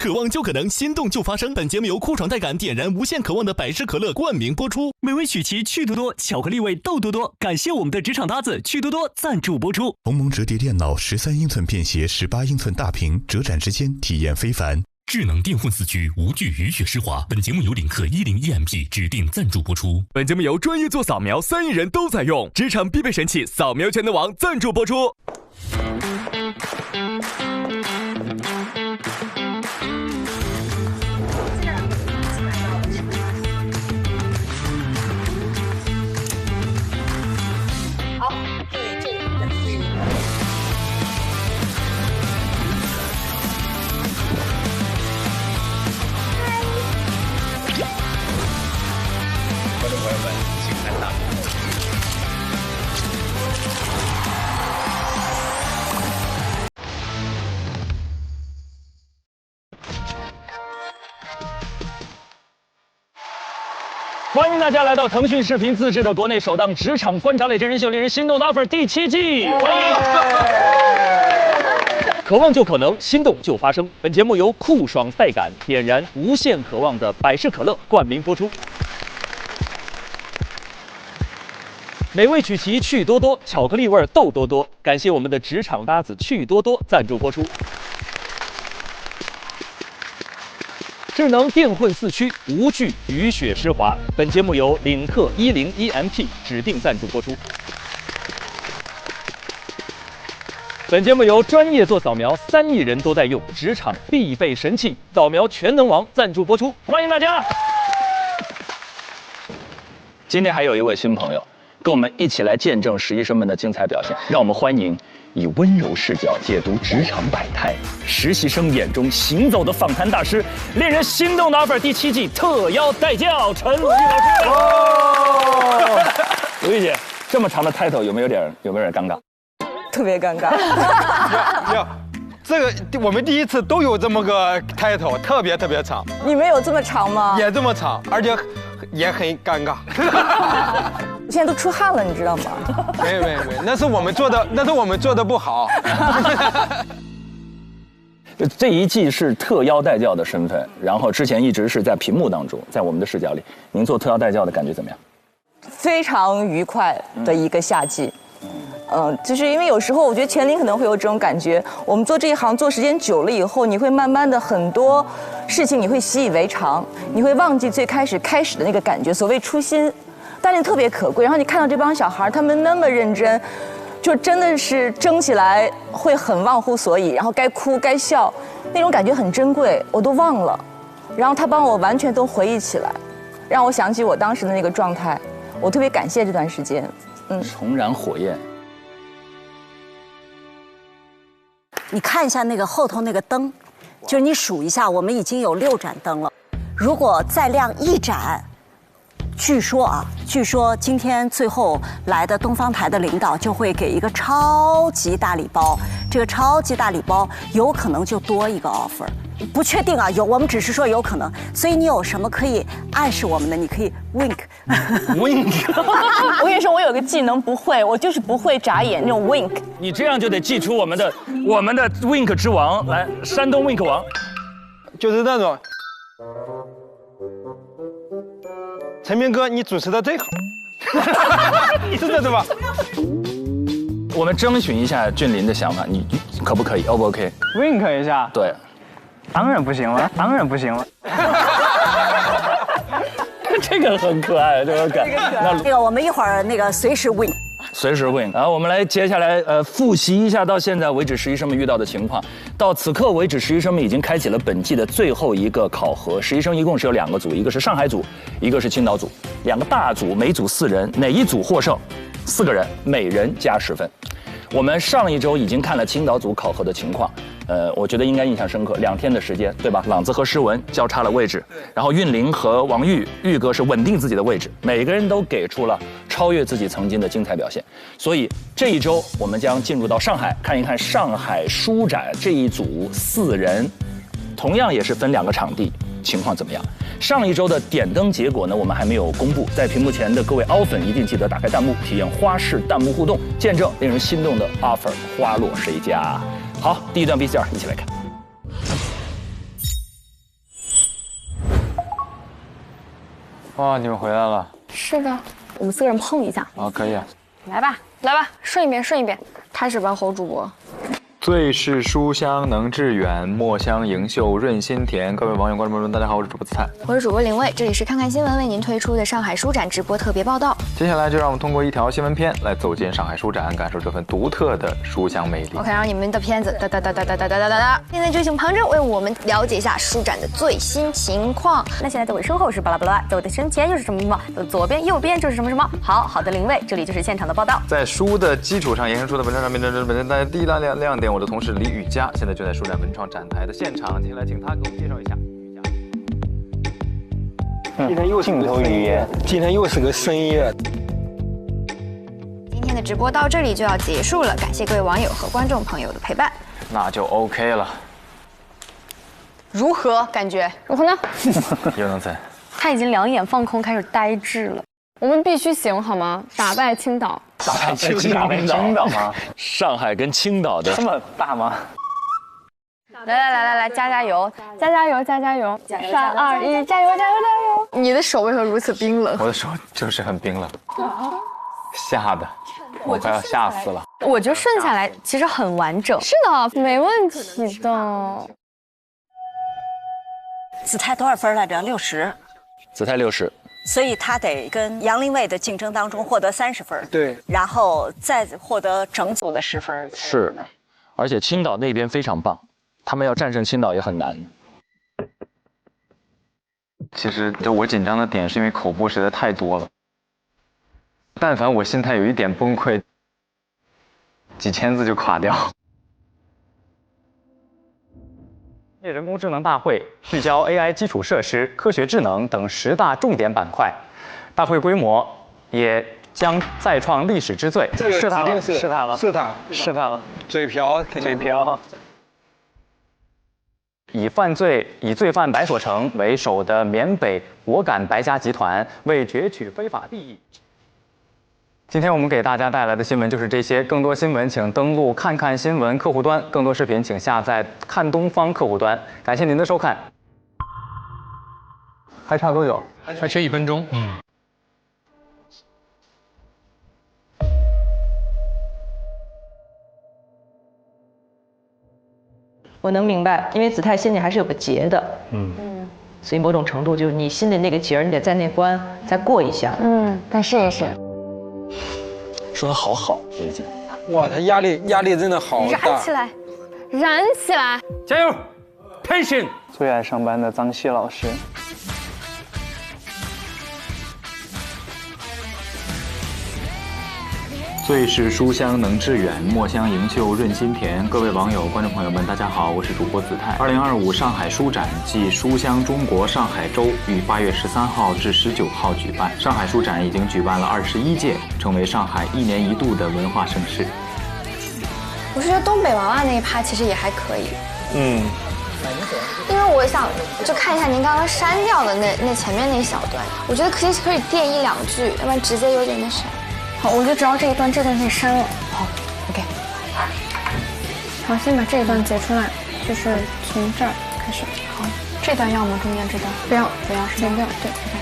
渴望就可能，心动就发生。本节目由酷爽带感点燃无限渴望的百事可乐冠名播出。美味曲奇趣多多，巧克力味豆多多。感谢我们的职场搭子趣多多赞助播出。鸿蒙折叠电脑13英寸便携18英寸大屏，折展之间体验非凡。智能电混4驱无惧雨雪湿滑。本节目由领克10EMP 指定赞助播出。本节目由专业做扫描3亿人都在用，职场必备神器扫描全能王赞助播出。欢迎大家来到腾讯视频自制的国内首档职场观察类真人秀《令人心动的 offer》第7季。渴望就可能，心动就发生。本节目由酷爽带感点燃无限渴望的百事可乐冠名播出。美味曲奇趣多多，巧克力味豆多多。感谢我们的职场搭子趣多多赞助播出。智能电混4驱，无惧雨雪湿滑。本节目由领克10EMP 指定赞助播出。本节目由专业做扫描3亿人都在用，职场必备神器扫描全能王赞助播出。欢迎大家！今天还有一位新朋友，跟我们一起来见证实习生们的精彩表现。让我们欢迎以温柔视角解读职场百态，实习生眼中行走的访谈大师，令人心动的 offer 第7季特邀带教陈鲁豫老师。鲁豫姐，这么长的 title 有没有点尴尬？特别尴尬。这个我们第一次都有这么个 title， 特别长。你们有这么长吗？也这么长，而且也很尴尬。现在都出汗了，你知道吗？没，那是我们做的不好。这一季是特邀带教的身份，然后之前一直是在屏幕当中，在我们的视角里，您做特邀带教的感觉怎么样？非常愉快的一个夏季。就是因为有时候我觉得钱林可能会有这种感觉，我们做这一行做时间久了以后，你会慢慢的很多事情你会习以为常，你会忘记最开始的那个感觉，所谓初心，但是特别可贵。然后你看到这帮小孩，他们那么认真，就真的是争起来会很忘乎所以，然后该哭该笑，那种感觉很珍贵，我都忘了。然后他帮我完全都回忆起来，让我想起我当时的那个状态，我特别感谢这段时间。重燃火焰。你看一下那个后头那个灯，就是你数一下，我们已经有6盏灯了。如果再亮1盏，据说今天最后来的东方台的领导就会给一个超级大礼包，这个超级大礼包有可能就多一个 offer， 不确定啊，我们只是说有可能。所以你有什么可以暗示我们的？你可以 wink。我跟你说，我有个技能不会，我就是不会眨眼那种 wink。你这样就得记出我们的 wink 之王来，山东 wink 王，就是那种。陈明哥，你主持的真好。是这对吧？我们征询一下俊林的想法，你可不可以 ？O 不 OK？ wink 一下。对。当然不行了。这个很可爱，这个感。那个我们一会儿那个随时 win。随时 win。然后我们来接下来复习一下到现在为止实习生们遇到的情况。到此刻为止，实习生们已经开启了本季的最后一个考核。实习生一共是有2个组，一个是上海组，一个是青岛组，2个大组，每组4人，哪一组获胜，4个人，每人加10分。我们上一周已经看了青岛组考核的情况，我觉得应该印象深刻，2天的时间，对吧？朗子和诗文交叉了位置，然后韵玲和王玉哥是稳定自己的位置，每个人都给出了超越自己曾经的精彩表现。所以这一周我们将进入到上海，看一看上海书展这一组4人，同样也是分2个场地，情况怎么样？上一周的点灯结果呢，我们还没有公布，在屏幕前的各位凹粉一定记得打开弹幕，体验花式弹幕互动，见证令人心动的 offer 花落谁家。好，第一段 VCR 一起来看。哇，你们回来了。是的，我们4个人碰一下。啊，可以啊。来吧，来吧，顺一遍，顺一遍。开始吧，侯主播。最是书香能致远，墨香盈袖润心田。各位网友、观众朋友们，大家好，我是主播子泰，我是主播林蔚，这里是看看新闻为您推出的上海书展直播特别报道。接下来就让我们通过一条新闻片来走进上海书展，感受这份独特的书香魅力。我看让你们的片子哒哒哒哒哒哒哒哒哒。现在就请旁证为我们了解一下书展的最新情况。那现在在我的身后是巴拉巴拉，在我的身前又是什么什么，左边右边就是什么什么。好的，林蔚，这里就是现场的报道。在书的基础上延伸出的文创产品，本身带来第一大亮点。我的同事李雨佳现在就在书展文创展台的现场，接下来请他给我们介绍一下。今天又是镜头语言，今天又是个深夜。今天的直播到这里就要结束了，感谢各位网友和观众朋友的陪伴。那就 OK 了。如何感觉？如何呢？又能怎？他已经两眼放空，开始呆滞了。我们必须行好吗？打败青岛。打败青岛吗？上海跟青岛的这么大吗？来，加油！3、2、1，加油！你的手为何如此冰冷？我的手就是很冰冷，吓得我快要吓死了。我觉得顺下来其实很完整。是的，没问题的。子泰多少分来着？60。子泰60。所以他得跟杨林蔚的竞争当中获得30分，对，然后再获得整组的10分。是，而且青岛那边非常棒，他们要战胜青岛也很难。其实就我紧张的点是因为口播实在太多了，但凡我心态有一点崩溃，几千字就垮掉。人工智能大会聚焦 AI 基础设施、科学智能等10大重点板块，大会规模也将再创历史之最。是他了，是他了，嘴瓢。以罪犯白所成为首的缅北果敢白家集团为攫取非法利益。今天我们给大家带来的新闻就是这些，更多新闻请登录看看新闻客户端，更多视频请下载看东方客户端。感谢您的收看。还差多久？还缺1分钟。我能明白，因为子泰心里还是有个结的，所以某种程度就是你心里那个结，你得在那关再过一下，再试一试。说得好，姐姐。哇，他压力真的好大。燃起来！加油 ！Tension！ 最爱上班的张希老师。最是书香能致远，墨香盈袖润心田。各位网友、观众朋友们，大家好，我是主播子泰。2025上海书展暨书香中国上海周于8月13号至19号举办。上海书展已经举办了21届，成为上海1年1度的文化盛事。我是觉得东北娃娃那一趴其实也还可以。因为我想就看一下您刚刚删掉的那前面那一小段，我觉得可以垫1、2句，要不然直接有点那啥。好，我就知道这段可以删了。好 ，OK。好，先把这一段截出来，就是从这儿开始。好，这段要吗？中间这段不要是吧？不要，对 ，OK。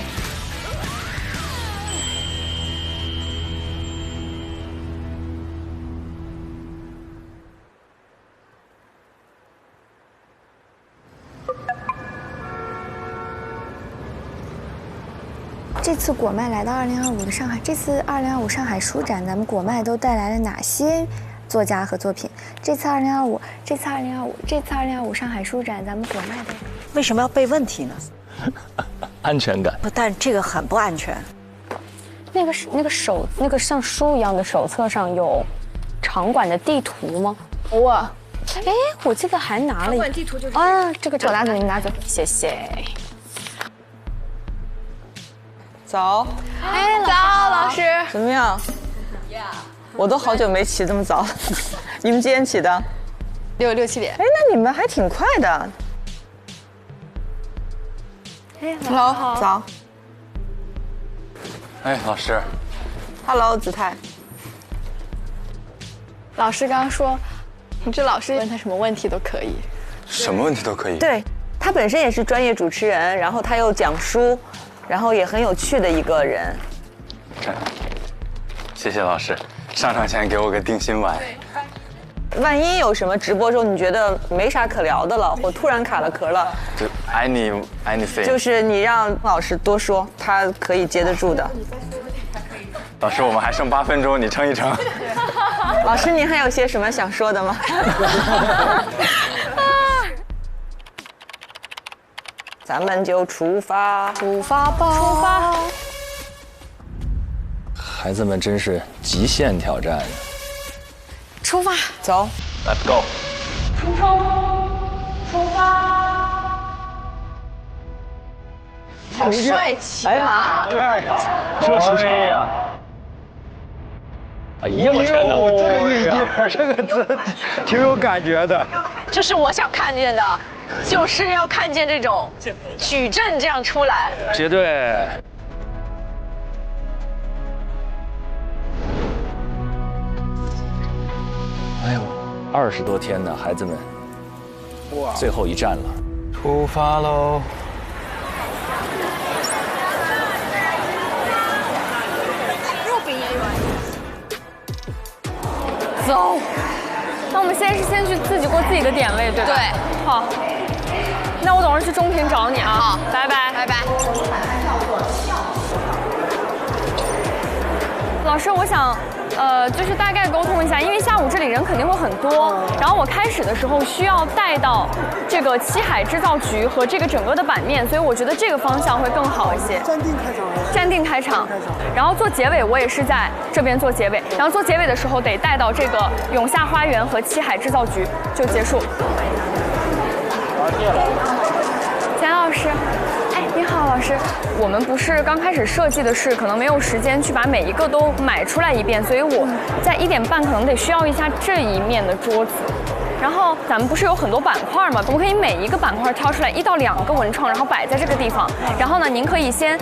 这次果麦来到2025的上海，这次2025上海书展，咱们果麦都带来了哪些作家和作品？这次2025上海书展，咱们果麦的为什么要背问题呢？安全感。但这个很不安全。那个像书一样的手册上有场馆的地图吗？哇，我记得还拿了一个地图，就是这个我拿走，你拿走，谢谢。早，早，老师怎么样？我都好久没起这么早了。你们几点起的？6、7点。那你们还挺快的。Hello， 早。老师。Hello， 子泰。老师刚刚说，这老师问他什么问题都可以。什么问题都可以。对，他本身也是专业主持人，然后他又讲书。然后也很有趣的一个人。谢谢老师，上场前给我个定心丸。万一有什么直播中你觉得没啥可聊的了，或突然卡了壳了，就 anything， 就是你让老师多说，他可以接得住的。老师，我们还剩8分钟，你撑一撑。老师，您还有些什么想说的吗？咱们就出发，出发吧，出发！孩子们真是极限挑战。出发，走 ，Let's go！ 冲冲，出发！好帅气啊！这是谁呀？哎呀，我天哪！这个运镜，这个真挺有感觉的。这是我想看见的，就是要看见这种矩阵这样出来。绝对。哎呦，20多天呢，孩子们，哇，最后一站了，出发喽！又比也远。走。那我们现在是先去自己过自己的点位，对吧？对。好。那我等会儿去中庭找你啊。好，拜拜。拜拜。老师，我想，就是大概沟通一下，因为下午这里人肯定会很多，然后我开始的时候需要带到这个七海制造局和这个整个的版面，所以我觉得这个方向会更好一些。站定开场。站定开场，然后做结尾，我也是在这边做结尾，然后做结尾的时候得带到这个永夏花园和七海制造局就结束。简老师。你好，老师。我们不是刚开始设计的是，可能没有时间去把每一个都买出来一遍，所以我在1点半可能得需要一下这一面的桌子。然后咱们不是有很多板块吗？我们可以每一个板块挑出来1到2个文创，然后摆在这个地方。然后呢，您可以先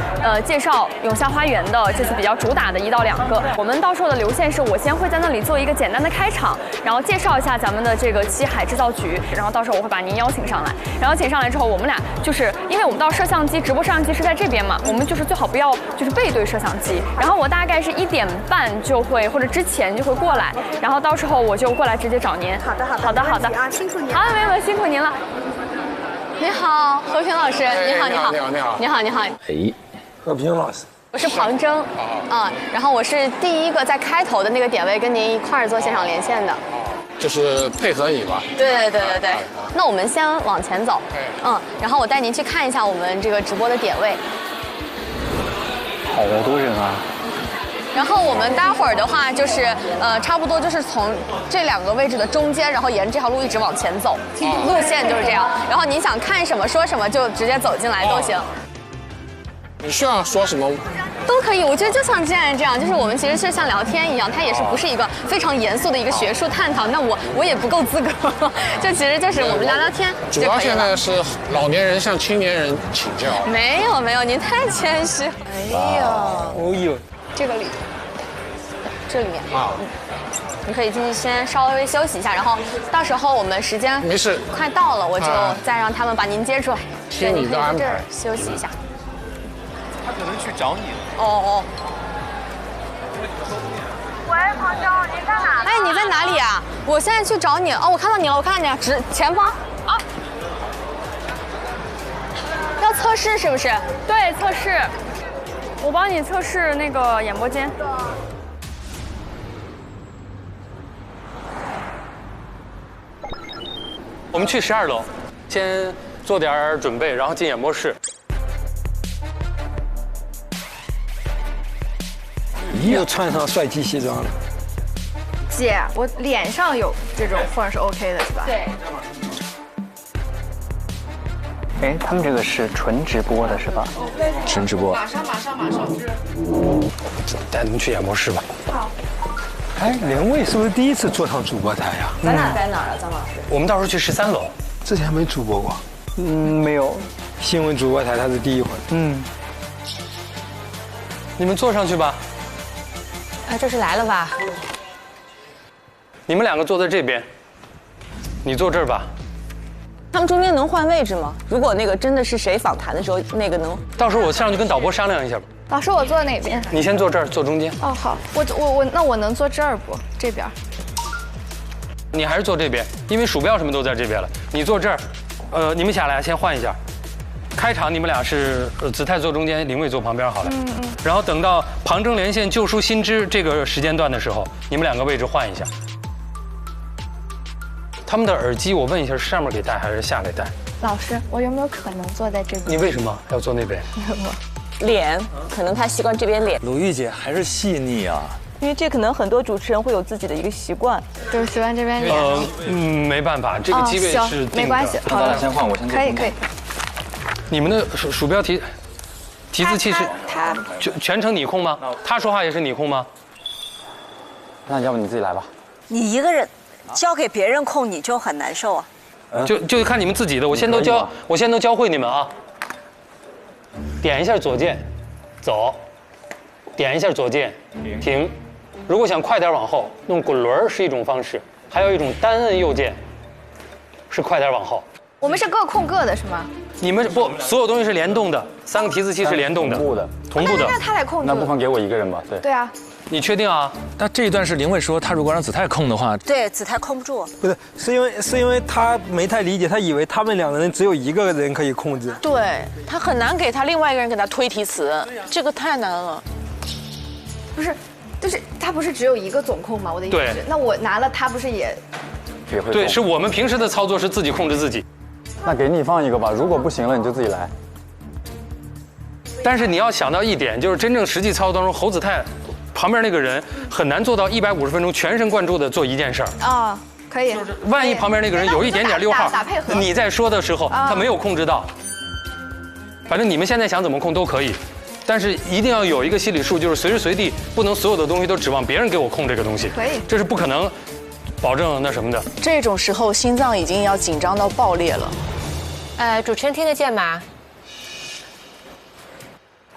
介绍永夏花园的，就是比较主打的1到2个。我们到时候的流线是我先会在那里做一个简单的开场，然后介绍一下咱们的这个七海制造局，然后到时候我会把您邀请上来。然后请上来之后，我们俩就是因为我们到摄像机直播摄像机是在这边嘛，我们就是最好不要就是背对摄像机。然后我大概是1点半就会或者之前就会过来，然后到时候我就过来直接找您。好的，好的，好的，好的啊，辛苦您。好的，没有，辛苦您了。你好，和平老师，你好，你好，你好，你好，你好，你好。哎，和平老师，我是庞征，然后我是第一个在开头的那个点位跟您一块儿做现场连线的。就是配合你吧。对。那我们先往前走，然后我带您去看一下我们这个直播的点位。好多人啊！然后我们待会儿的话就是，差不多就是从这2个位置的中间，然后沿着这条路一直往前走，路线就是这样。然后您想看什么说什么就直接走进来都行。你需要说什么？都可以，我觉得就像这样，就是我们其实是像聊天一样，它也是不是一个非常严肃的一个学术探讨。那我也不够资格，就其实就是我们聊聊天就可以了。主要现在是老年人向青年人请教。没有，您太谦虚。哎呦，这个里。这里面你可以进去先稍微休息一下，然后到时候我们时间没事快到了，我就再让他们把您接出来。听你的安排。休息一下。他可能去找你了。哦。喂，庞征，你在哪？哎，你在哪里啊？我现在去找你。哦，我看到你了，前方啊。要测试是不是？对，测试。我帮你测试那个演播间。我们去12楼，先做点准备，然后进演播室。又穿上帅气西装了。姐，我脸上有这种缝是 OK 的，是吧？对。哎，他们这个是纯直播的是吧？纯直播。马上。带你们去演播室吧。好。哎，2位是不是第一次坐上主播台呀？咱俩在哪儿啊，张老师？我们到时候去13楼。之前没主播过。没有。新闻主播台他是第一回。你们坐上去吧。这是来了吧？你们2个坐在这边，你坐这儿吧。他们中间能换位置吗？如果那个真的是谁访谈的时候，那个能？到时候我上去跟导播商量一下吧。老师，我坐哪边？你先坐这儿，坐中间。哦，好，那我能坐这儿不？这边。你还是坐这边，因为鼠标什么都在这边了。你坐这儿，你们下来先换一下。开场你们俩是子泰坐中间，林蔚坐旁边好了。然后等到旁征连线救赎新知这个时间段的时候，你们两个位置换一下。他们的耳机，我问一下，是上面给戴还是下给戴？老师，我有没有可能坐在这边？你为什么要坐那边？脸，可能他习惯这边脸。鲁豫姐还是细腻啊。因为这可能很多主持人会有自己的一个习惯，就是喜欢这边脸。没办法，这个机位是定的。没关系，好咱俩先换，我先坐。可以。你们的鼠标提字器是全程你控吗？他说话也是你控吗？那要不你自己来吧。你一个人交给别人控，你就很难受啊。就看你们自己的，我先都教会你们啊。点一下左键，走；点一下左键，停。如果想快点往后，弄滚轮是一种方式，还有一种单摁右键，是快点往后。我们是各控各的是吗？你们不，所有东西是联动的，3个提字器是联动的，同步的。那他来控制。那不妨给我一个人吧？对啊。你确定啊？那这一段是林蔚说，他如果让子泰控的话，对，子泰控不住。不是，是因为他没太理解，他以为他们2个人只有一个人可以控制。对他很难给他另外一个人给他推题词，这个太难了。不是，就是他不是只有一个总控吗？我的意思是，那我拿了他不是也会？对，是我们平时的操作是自己控制自己。那给你放一个吧，如果不行了你就自己来。但是你要想到一点，就是真正实际操作当中，侯子泰旁边那个人很难做到150分钟全神贯注的做一件事儿啊。可以。万一旁边那个人有一点点溜号，你在说的时候他没有控制到。反正你们现在想怎么控都可以，但是一定要有一个心理数，就是随时随地不能所有的东西都指望别人给我控这个东西。可以。这是不可能保证那什么的。这种时候心脏已经要紧张到爆裂了。主持人听得见吗？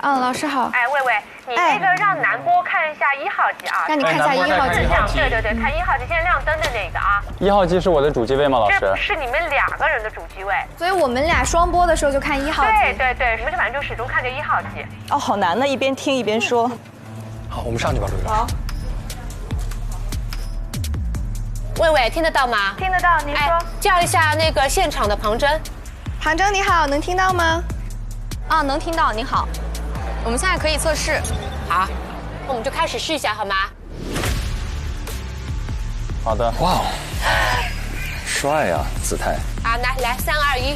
老师好。魏魏，你那个让南波看一下1号机啊。让你看一下1号机。对，看1号机，现在亮灯的那个啊。1号机是我的主机位吗，老师？这是你们2个人的主机位。所以我们俩双播的时候就看1号机。对，你们反正就始终看着1号机。哦，好难呢，一边听一边说。好，我们上去吧，陆老师。好。魏魏，听得到吗？听得到，您说。叫一下那个现场的庞真。庞真你好，能听到吗？能听到，你好。我们现在可以测试。好，我们就开始试一下，好吗？好的。哇，帅呀，子泰。好，来，3、2、1。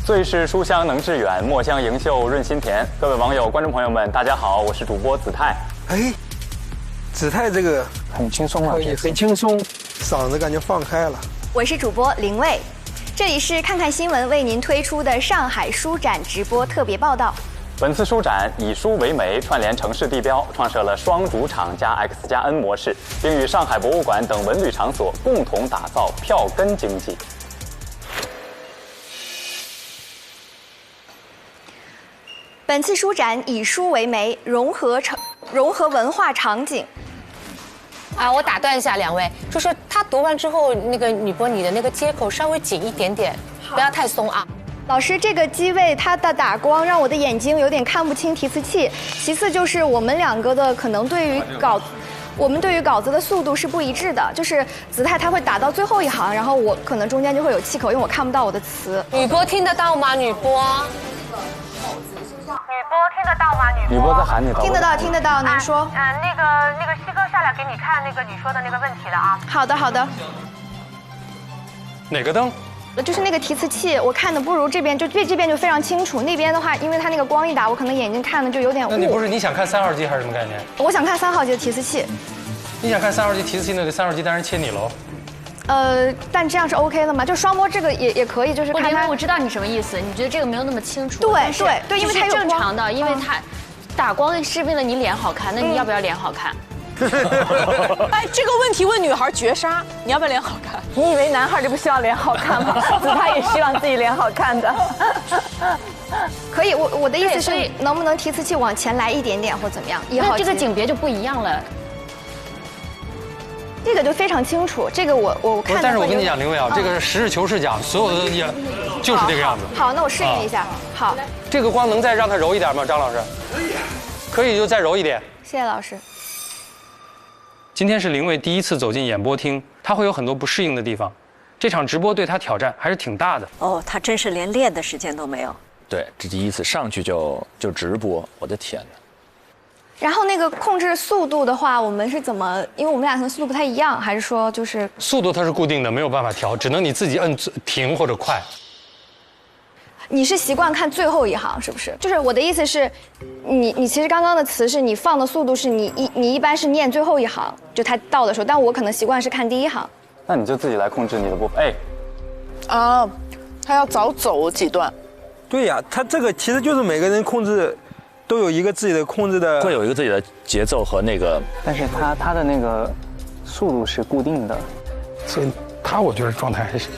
最是书香能致远，墨香盈袖润心田。各位网友、观众朋友们，大家好，我是主播子泰。子泰这个很轻松啊，很轻松，嗓子感觉放开了。我是主播林蔚，这里是看看新闻为您推出的上海书展直播特别报道。本次书展以书为媒，串联城市地标，创设了双主场加 X+N 模式，并与上海博物馆等文旅场所共同打造票根经济。本次书展以书为媒，融合文化场景。我打断一下2位，就是他读完之后，那个女播你的那个接口稍微紧一点点，不要太松啊。老师，这个机位它的打光让我的眼睛有点看不清提词器。其次就是我们2个的可能对于稿子的速度是不一致的，就是子泰他会打到最后一行，然后我可能中间就会有气口，因为我看不到我的词。女播听得到吗？女播听得到吗？女播在喊你。听得到，您说。那个西哥下来给你看那个你说的那个问题了啊。好的。哪个灯？就是那个提词器，我看的不如这边，就这边就非常清楚。那边的话，因为它那个光一打，我可能眼睛看的就有点雾。那你想看3号机还是什么概念？我想看3号机的提词器。你想看3号机提词器，那3号机当然切你喽。但这样是 OK 的吗？就双播这个也可以，就是看它。我知道你什么意思，你觉得这个没有那么清楚。对，因为它有正常的，因为它打光是为了你脸好看，那你要不要脸好看？这个问题问女孩绝杀，你要不要脸好看？你以为男孩就不希望脸好看吗？子泰也希望自己脸好看的。可以，我的意思是，能不能提词器往前来一点点，或怎么样？1号机这个景别就不一样了。这个就非常清楚，这个我看。但是我跟你讲，林薇啊，这个实事求是讲，所有的也就是这个样子。好，那我适应一下。好，这个光能再让它柔一点吗，张老师？可以，可以就再柔一点。谢谢老师。今天是林薇第一次走进演播厅，她会有很多不适应的地方。这场直播对她挑战还是挺大的。哦，她真是连练的时间都没有。对，这第一次上去就直播，我的天哪！然后那个控制速度的话，我们是怎么？因为我们俩可能速度不太一样，还是说就是速度它是固定的，没有办法调，只能你自己摁停或者快。你是习惯看最后一行是不是？就是我的意思是，你其实刚刚的词是你放的速度是你一般是念最后一行，就它到的时候，但我可能习惯是看第一行。那你就自己来控制你的部分。哎，啊，他要早走几段。对呀，他这个其实就是每个人控制。都有一个自己的控制的，会有一个自己的节奏和那个，但是他的那个速度是固定的，所以我觉得状态还是。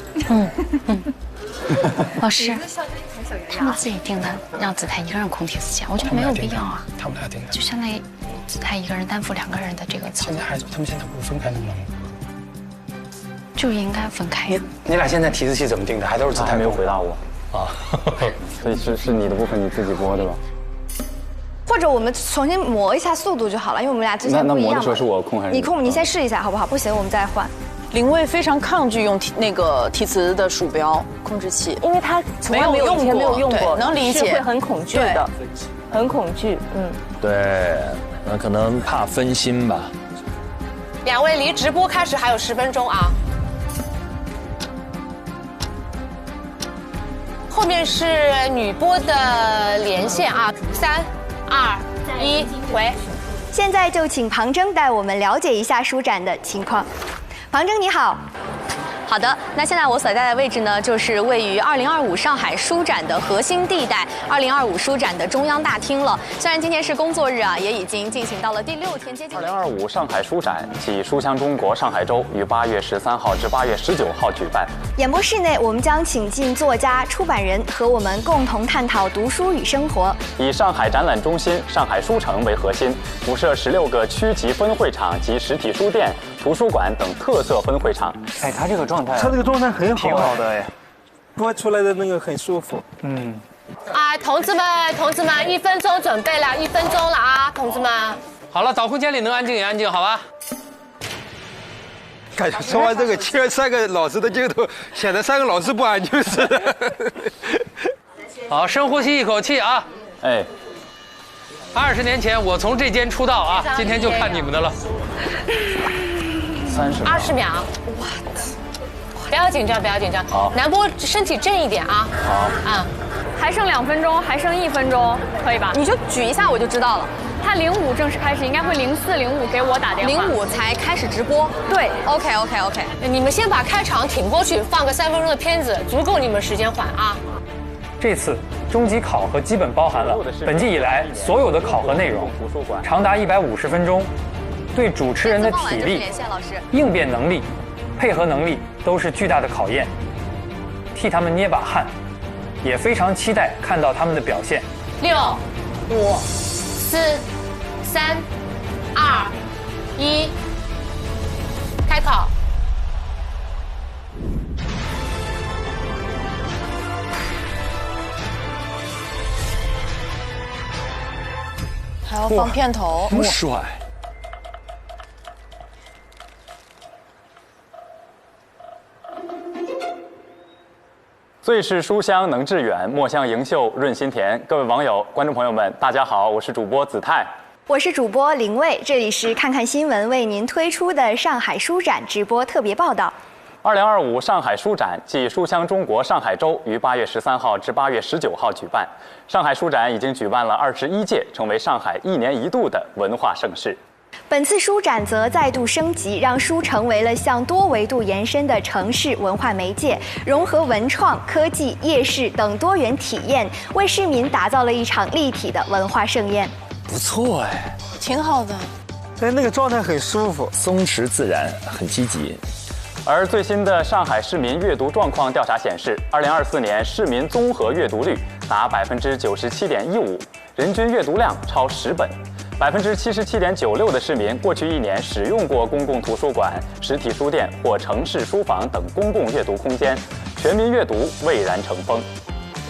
老师，他们自己定的让子泰一个人控提词器，我觉得没有必要啊。他们俩定的，就相当于子泰一个人担负2个人的这个操作。他们现在不是分开弄的吗？就应该分开。你俩现在提词器怎么定的？还都是子泰没有回答我啊，所以是你的部分你自己播的吧？或者我们重新磨一下速度就好了，因为我们俩之前不一样嘛。那磨的时候是我控还是你控？你先试一下好不好？不行我们再换。林薇非常抗拒用那个提词的鼠标控制器，因为他从来没有用过，能理解，会很恐惧的，很恐惧。对，那可能怕分心吧。2位离直播开始还有10分钟啊。后面是女播的连线啊，3、2、1，喂。现在就请庞征带我们了解一下书展的情况。庞征你好。好的，那现在我所在的位置呢，就是位于2025上海书展的核心地带，2025书展的中央大厅了。虽然今天是工作日啊，也已经进行到了第6天，接近。2025上海书展暨书香中国上海周于8月13号至8月19号举办。演播室内，我们将请进作家、出版人和我们共同探讨读书与生活。以上海展览中心、上海书城为核心，辐射16个区级分会场及实体书店、图书馆等特色分会场。哎，他这个状态，他这个状态很好，挺好的哎，播出来的那个很舒服。啊，同志们，1分钟准备了，1分钟了啊，同志们。好了，导空间里能安静也安静，好吧？感觉说完这个切3个老师的镜头，显得3个老师不安静似的。好，深呼吸一口气啊！哎，20年前我从这间出道啊，今天就看你们的了。20秒，哇！不要紧张，不要紧张。好，南波身体正一点啊。好啊，还剩2分钟，还剩1分钟，可以吧？你就举一下我就知道了。他05正式开始，应该会04、05给我打电话。05才开始直播。对 ，OK。你们先把开场挺过去，放个3分钟的片子，足够你们时间缓啊。这次终极考核基本包含了本季以来所有的考核内容，长达150分钟，对主持人的体力、应变能力、配合能力都是巨大的考验，替他们捏把汗，也非常期待看到他们的表现。6、5、4、3、2、1，开考。还要放片头，这么帅。最是书香能致远，墨香盈袖润心田。各位网友、观众朋友们，大家好，我是主播子泰，我是主播林蔚，这里是看看新闻为您推出的上海书展直播特别报道。2025上海书展暨书香中国上海周于8月13号至8月19号举办。上海书展已经举办了21届，成为上海1年1度的文化盛事。本次书展则再度升级，让书成为了向多维度延伸的城市文化媒介，融合文创、科技、夜市等多元体验，为市民打造了一场立体的文化盛宴。不错哎，挺好的。哎，那个状态很舒服，松弛自然，很积极。而最新的上海市民阅读状况调查显示，2024年市民综合阅读率达97.15%，人均阅读量超10本。77.96%的市民过去1年使用过公共图书馆、实体书店或城市书房等公共阅读空间，全民阅读蔚然成风。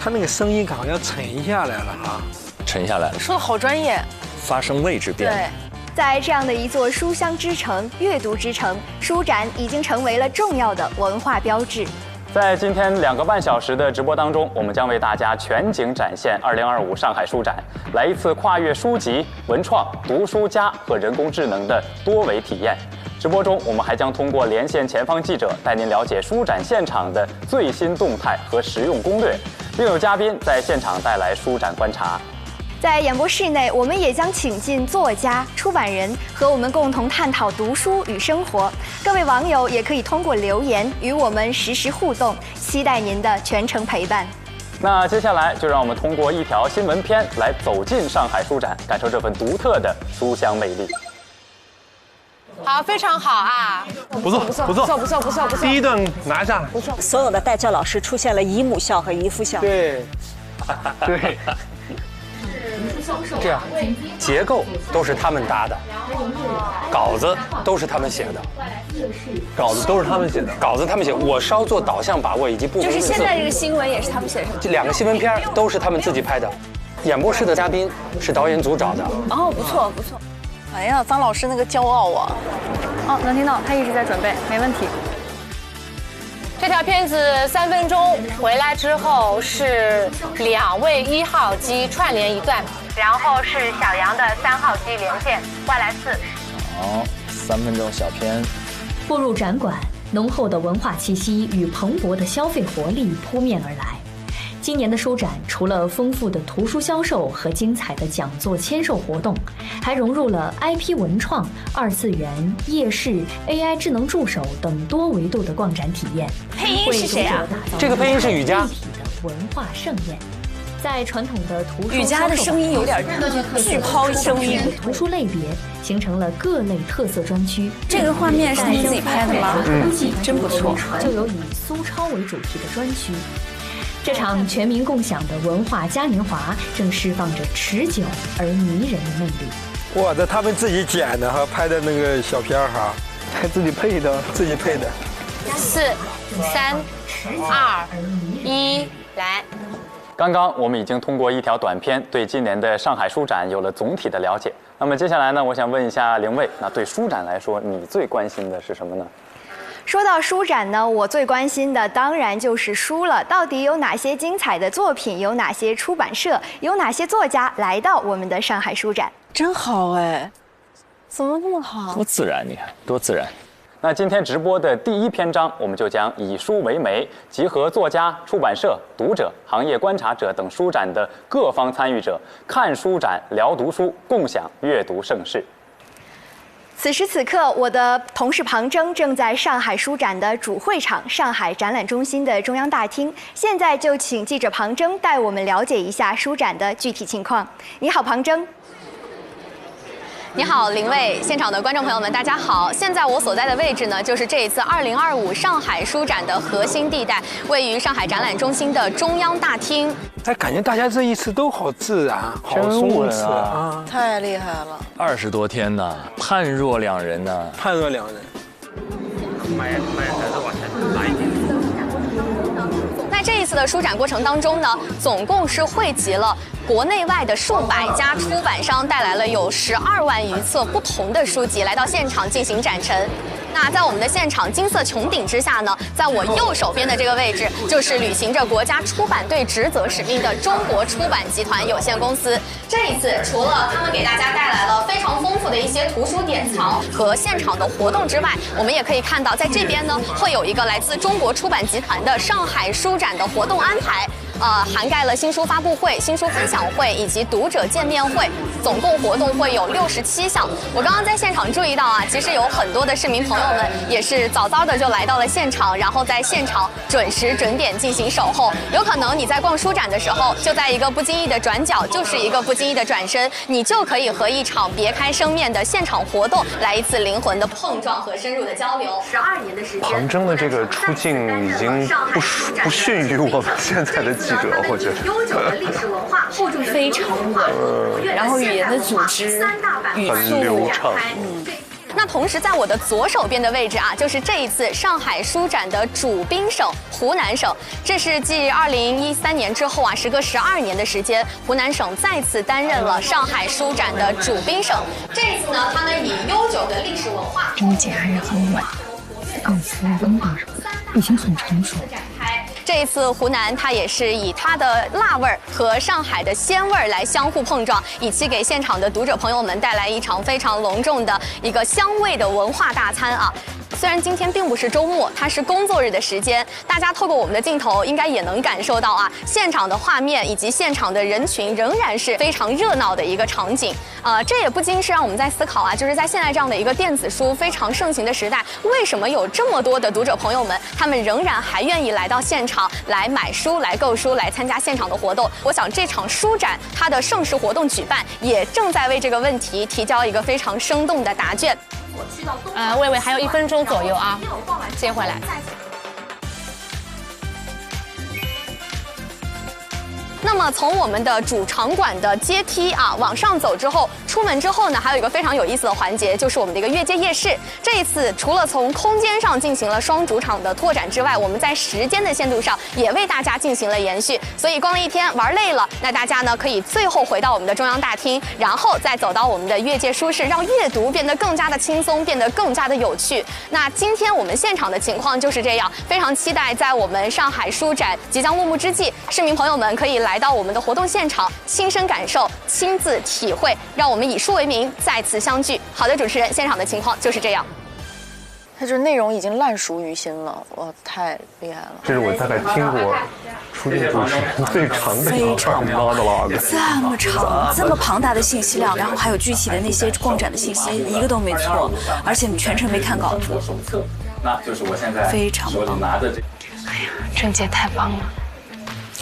他那个声音好像沉下来了哈，沉下来了，说的好专业，发生位置变了。对，在这样的一座书香之城、阅读之城，书展已经成为了重要的文化标志。在今天2个半小时的直播当中，我们将为大家全景展现2025上海书展，来一次跨越书籍、文创、读书家和人工智能的多维体验。直播中，我们还将通过连线前方记者，带您了解书展现场的最新动态和实用攻略，并有嘉宾在现场带来书展观察。在演播室内，我们也将请进作家、出版人，和我们共同探讨读书与生活。各位网友也可以通过留言与我们实时互动，期待您的全程陪伴。那接下来就让我们通过一条新闻片来走进上海书展，感受这份独特的书香魅力。好，非常好啊！不错，第一段拿下，不错。所有的带教老师出现了姨母笑和姨父笑。对。这样，结构都是他们搭的，稿子都是他们写的，稿子他们写。我稍作导向把握以及部分就是现在这个新闻也是他们写的。这2个新闻片都是他们自己拍的，演播室的嘉宾是导演组找的。哦，不错。哎呀，张老师那个骄傲啊！哦，能听到，他一直在准备，没问题。这条片子3分钟，回来之后是2位1号机串联一段，然后是小杨的3号机连线，外来4。好，3分钟小片。步入展馆，浓厚的文化气息与蓬勃的消费活力扑面而来。今年的书展除了丰富的图书销售和精彩的讲座签售活动，还融入了 IP 文创、2次元、夜市、AI 智能助手等多维度的逛展体验。配音是谁啊？这个配音是雨佳。立体的文化盛宴，在传统的图书雨佳的声音有点巨抛声音，图书类别形成了各类特色专区。这个画面是你自己拍的吗？真不错。就有以苏超为主题的专区。这场全民共享的文化嘉年华正释放着持久而迷人的魅力。哇，这他们自己剪的哈，拍的那个小片哈，还自己配的。4、3、2、1，来。刚刚我们已经通过一条短片对今年的上海书展有了总体的了解。那么接下来呢，我想问一下凌卫，那对书展来说，你最关心的是什么呢？说到书展呢，我最关心的当然就是书了。到底有哪些精彩的作品？有哪些出版社？有哪些作家来到我们的上海书展？真好哎，怎么那么好？多自然，你看多自然。那今天直播的第1篇章，我们就将以书为媒，集合作家、出版社、读者、行业观察者等书展的各方参与者，看书展、聊读书，共享阅读盛世。此时此刻，我的同事庞征正在上海书展的主会场上海展览中心的中央大厅。现在就请记者庞征带我们了解一下书展的具体情况。你好，庞征。你好，凌卫，现场的观众朋友们，大家好。现在我所在的位置呢，就是这一次2025上海书展的核心地带，位于上海展览中心的中央大厅。但感觉大家这一次都好自然，好松弛啊，太厉害了！20多天呢，判若两人呢，判若两人。在这一次的书展过程当中呢，总共是汇集了国内外的数百家出版商，带来了有12万余册不同的书籍来到现场进行展陈。那在我们的现场金色穹顶之下呢，在我右手边的这个位置，就是履行着国家出版队职责使命的中国出版集团有限公司。这一次，除了他们给大家带来了非常丰富的一些图书典藏和现场的活动之外，我们也可以看到，在这边呢，会有一个来自中国出版集团的上海书展的活动安排。涵盖了新书发布会、新书分享会以及读者见面会，总共活动会有67项。我刚刚在现场注意到啊，其实有很多的市民朋友们也是早早的就来到了现场，然后在现场准时准点进行守候。有可能你在逛书展的时候，就在一个不经意的转角，就是一个不经意的转身，你就可以和一场别开生面的现场活动来一次灵魂的碰撞和深入的交流。12年的时间，庞征的这个出镜已经不逊于我们现在的记者，我觉得。悠久的历史文化厚重的非常稳，然后语言的组织、语速流畅。那同时，在我的左手边的位置啊，就是这一次上海书展的主宾省湖南省。这是继2013年之后啊，时隔12年的时间，湖南省再次担任了上海书展的主宾省。这一次呢，他们以悠久的历史文化，钟姐还是很稳，风吧已经很成熟。这一次湖南它也是以它的辣味儿和上海的鲜味儿来相互碰撞，以期给现场的读者朋友们带来一场非常隆重的一个香味的文化大餐啊。虽然今天并不是周末，它是工作日的时间，大家透过我们的镜头应该也能感受到啊，现场的画面以及现场的人群仍然是非常热闹的一个场景。这也不禁是让我们在思考啊，就是在现在这样的一个电子书非常盛行的时代，为什么有这么多的读者朋友们，他们仍然还愿意来到现场来买书、来购书、来参加现场的活动？我想这场书展它的盛事活动举办，也正在为这个问题提交一个非常生动的答卷。魏魏还有1分钟左右啊，接回来。那么从我们的主场馆的阶梯啊往上走之后，出门之后呢，还有一个非常有意思的环节，就是我们的一个越界夜市。这一次除了从空间上进行了双主场的拓展之外，我们在时间的限度上也为大家进行了延续。所以逛了一天玩累了，那大家呢可以最后回到我们的中央大厅，然后再走到我们的越界书室，让阅读变得更加的轻松，变得更加的有趣。那今天我们现场的情况就是这样，非常期待在我们上海书展即将落幕之际，市民朋友们可以来到我们的活动现场，亲身感受，亲自体会，让我们以书为名，再次相聚。好的，主持人，现场的情况就是这样。它这内容已经烂熟于心了，哇，太厉害了！这是我大概听过出镜主持人最长的一场 monologue， 这么长，这么庞大的信息量，然后还有具体的那些逛展的信息，一个都没错，而且全程没看稿子。那就是我现在非常棒，拿着这。哎呀，郑姐太棒了。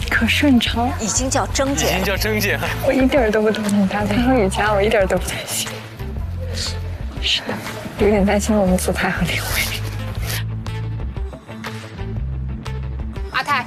可顺畅，已经叫征姐，已经叫征姐。我一点都不懂她的英语家，我一点都不担心。是的，有点担心我们子泰和林薇。阿泰，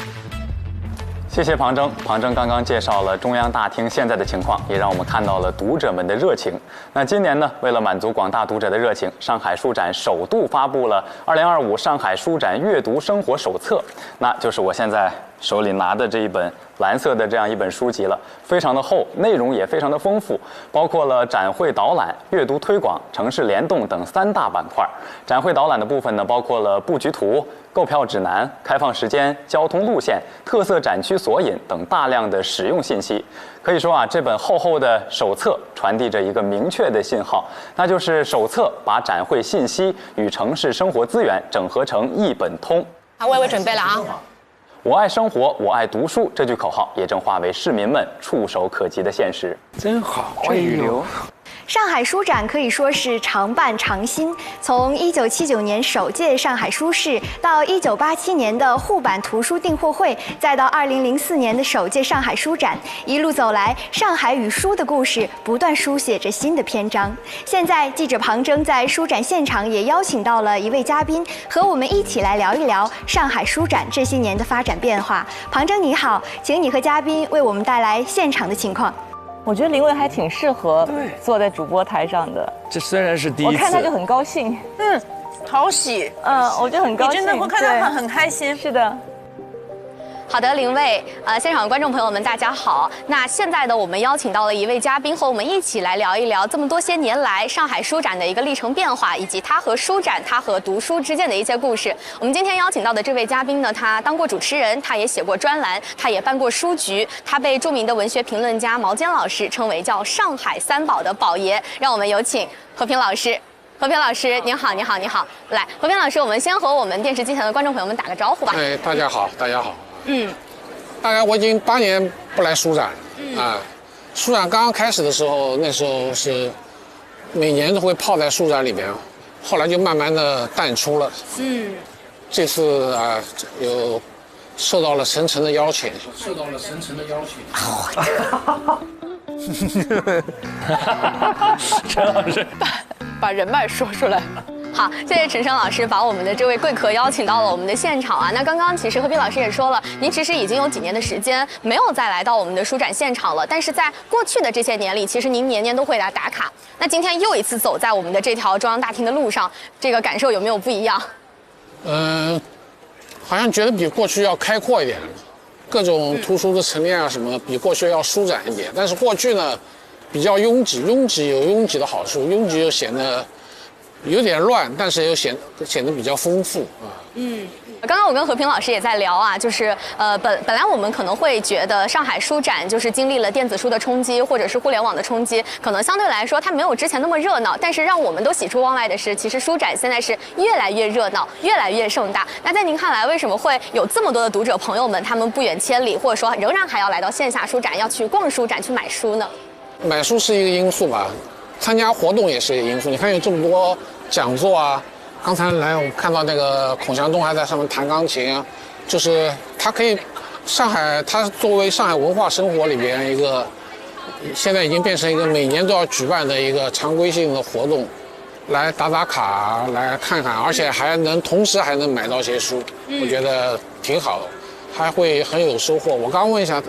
谢谢庞征。庞征刚刚介绍了中央大厅现在的情况，也让我们看到了读者们的热情。那今年呢，为了满足广大读者的热情，上海书展首度发布了2025上海书展阅读生活手册，那就是我现在手里拿的这一本蓝色的这样一本书籍了，非常的厚，内容也非常的丰富，包括了展会导览、阅读推广、城市联动等3大板块。展会导览的部分呢，包括了布局图、购票指南、开放时间、交通路线、特色展区索引等大量的实用信息。可以说啊，这本厚厚的手册传递着一个明确的信号，那就是手册把展会信息与城市生活资源整合成一本通。好，魏魏准备了啊。我爱生活，我爱读书，这句口号也正化为市民们触手可及的现实。真好，这一流。上海书展可以说是常办常新，从1979年首届上海书市，到1987年的沪版图书订货会，再到2004年的首届上海书展，一路走来，上海与书的故事不断书写着新的篇章。现在，记者庞征在书展现场也邀请到了一位嘉宾，和我们一起来聊一聊上海书展这些年的发展变化。庞征你好，请你和嘉宾为我们带来现场的情况。我觉得林薇还挺适合坐在主播台上的。这虽然是第一次，我看他就很高兴。讨喜。我就很高兴。你真的会看他很开心。是的。好的，林薇，现场的观众朋友们，大家好。那现在呢，我们邀请到了一位嘉宾，和我们一起来聊一聊这么多些年来上海书展的一个历程变化，以及他和书展、他和读书之间的一些故事。我们今天邀请到的这位嘉宾呢，他当过主持人，他也写过专栏，他也办过书局，他被著名的文学评论家毛尖老师称为叫上海三宝的宝爷。让我们有请和平老师。和平老师，您好，您好，您好。来，和平老师，我们先和我们电视机前的观众朋友们打个招呼吧。哎，大家好，大家好。大概我已经8年不来书展啊。书展刚刚开始的时候，那时候是每年都会泡在书展里面，后来就慢慢的淡出了。这次啊，有受到了陈晨的邀请。陈老师把人脉说出来。好，谢谢陈升老师把我们的这位贵客邀请到了我们的现场啊。那刚刚其实和平老师也说了，您其实已经有几年的时间没有再来到我们的书展现场了，但是在过去的这些年里，其实您年年都会来打卡。那今天又一次走在我们的这条中央大厅的路上，这个感受有没有不一样？好像觉得比过去要开阔一点，各种图书的陈列啊什么，比过去要舒展一点。但是过去呢，比较拥挤，拥挤有拥挤的好处，拥挤又显得有点乱，但是又显得比较丰富啊。刚刚我跟和平老师也在聊啊，就是本来我们可能会觉得上海书展就是经历了电子书的冲击，或者是互联网的冲击，可能相对来说它没有之前那么热闹。但是让我们都喜出望外的是，其实书展现在是越来越热闹，越来越盛大。那在您看来，为什么会有这么多的读者朋友们，他们不远千里，或者说仍然还要来到线下书展，要去逛书展去买书呢？买书是一个因素吧，参加活动也是一个因素。你看有这么多讲座啊。刚才来我们看到那个孔祥东还在上面弹钢琴啊，就是他可以，上海它作为上海文化生活里边一个，现在已经变成一个每年都要举办的一个常规性的活动，来打打卡，来看看，而且同时还能买到些书，我觉得挺好的，还会很有收获。我刚问一下，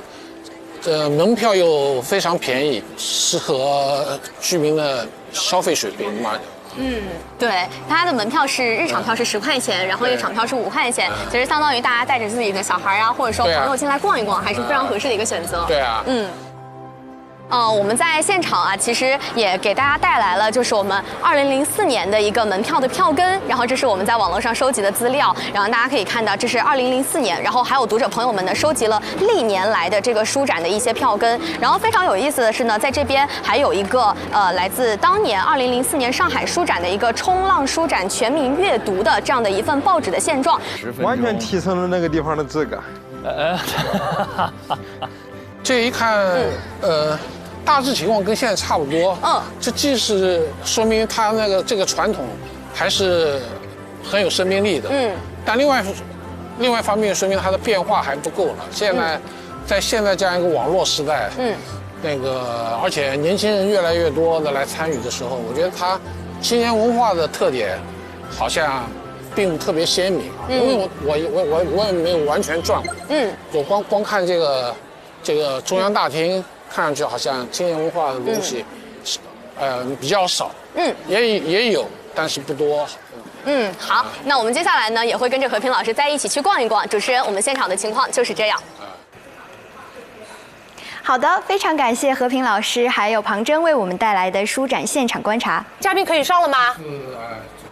门票又非常便宜，适合居民的消费水平嘛。对，它的门票是日常票是10块钱，然后夜场票是5块钱，其实相当于大家带着自己的小孩啊，或者说朋友进来逛一逛，还是非常合适的一个选择。对啊，我们在现场啊，其实也给大家带来了就是我们2004年的一个门票的票根，然后这是我们在网络上收集的资料，然后大家可以看到这是2004年，然后还有读者朋友们呢收集了历年来的这个书展的一些票根，然后非常有意思的是呢，在这边还有一个来自当年2004年上海书展的一个冲浪书展全民阅读的这样的一份报纸的现状，完全提升了那个地方的质感。这一看，大致情况跟现在差不多。这既是说明它这个传统还是很有生命力的。但另外一方面说明它的变化还不够了。在现在这样一个网络时代，而且年轻人越来越多的来参与的时候，我觉得它青年文化的特点好像并不特别鲜明。因为我也没有完全转过。我光看这个中央大厅。看上去好像青年文化的东西，比较少，也有，但是不多。好，那我们接下来呢也会跟着和平老师在一起去逛一逛。主持人，我们现场的情况就是这样。好的，非常感谢和平老师还有庞真为我们带来的书展现场观察。嘉宾可以上了吗？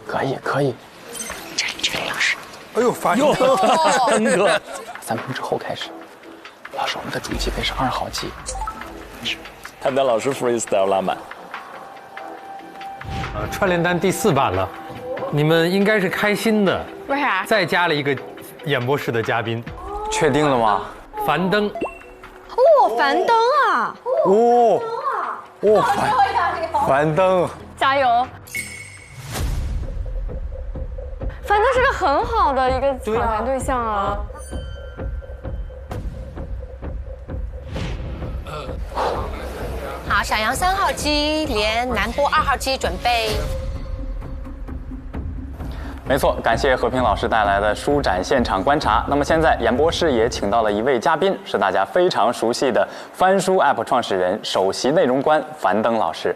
可以。这里老师。哎呦，发现真哥，3分之后开始。老师，我们的主机位是2号机。他的老师 freestyle 拉满。串联单第4版了，你们应该是开心的。为啥？再加了一个演播室的嘉宾。确定了吗？樊登。樊登啊！樊登，加油！樊登是个很好的一个访谈对象啊。好，小杨3号机连南波2号机准备。没错，感谢和平老师带来的书展现场观察。那么现在演播室也请到了一位嘉宾，是大家非常熟悉的翻书 App 创始人、首席内容官樊登老师。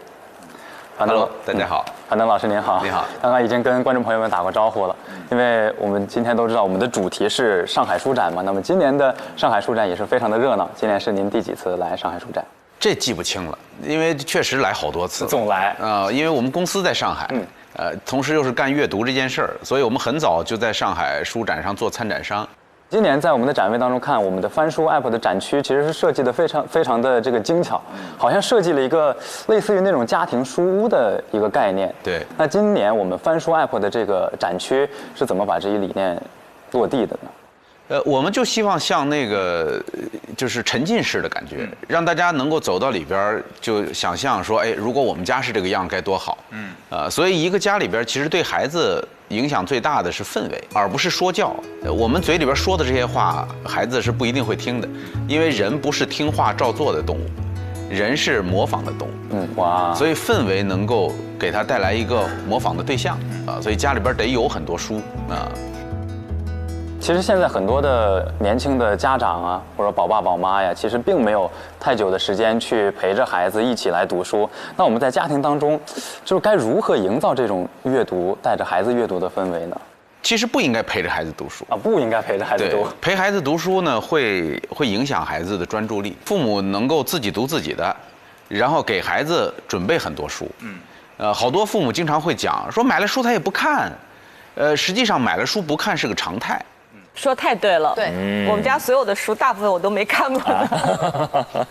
Hello， 大家好。樊登老师您好。你好。刚刚已经跟观众朋友们打过招呼了，因为我们今天都知道我们的主题是上海书展嘛。那么今年的上海书展也是非常的热闹。今年是您第几次来上海书展？这记不清了，因为确实来好多次。总来。因为我们公司在上海。同时又是干阅读这件事儿，所以我们很早就在上海书展上做参展商。今年在我们的展位当中看，我们的翻书 App 的展区其实是设计的非常的这个精巧，好像设计了一个类似于那种家庭书屋的一个概念。对。那今年我们翻书 App 的这个展区是怎么把这一理念落地的呢？我们就希望像那个就是沉浸式的感觉，让大家能够走到里边就想象说，哎，如果我们家是这个样该多好。所以一个家里边其实对孩子影响最大的是氛围，而不是说教。我们嘴里边说的这些话，孩子是不一定会听的，因为人不是听话照做的动物，人是模仿的动物。所以氛围能够给他带来一个模仿的对象啊，所以家里边得有很多书啊。其实现在很多的年轻的家长啊，或者宝爸宝妈呀，其实并没有太久的时间去陪着孩子一起来读书。那我们在家庭当中，就是该如何营造这种阅读、带着孩子阅读的氛围呢？其实不应该陪着孩子读书啊，不应该陪着孩子读。陪孩子读书呢，会影响孩子的专注力。父母能够自己读自己的，然后给孩子准备很多书。好多父母经常会讲说买了书他也不看，实际上买了书不看是个常态。说太对了，对，我们家所有的书大部分我都没看过。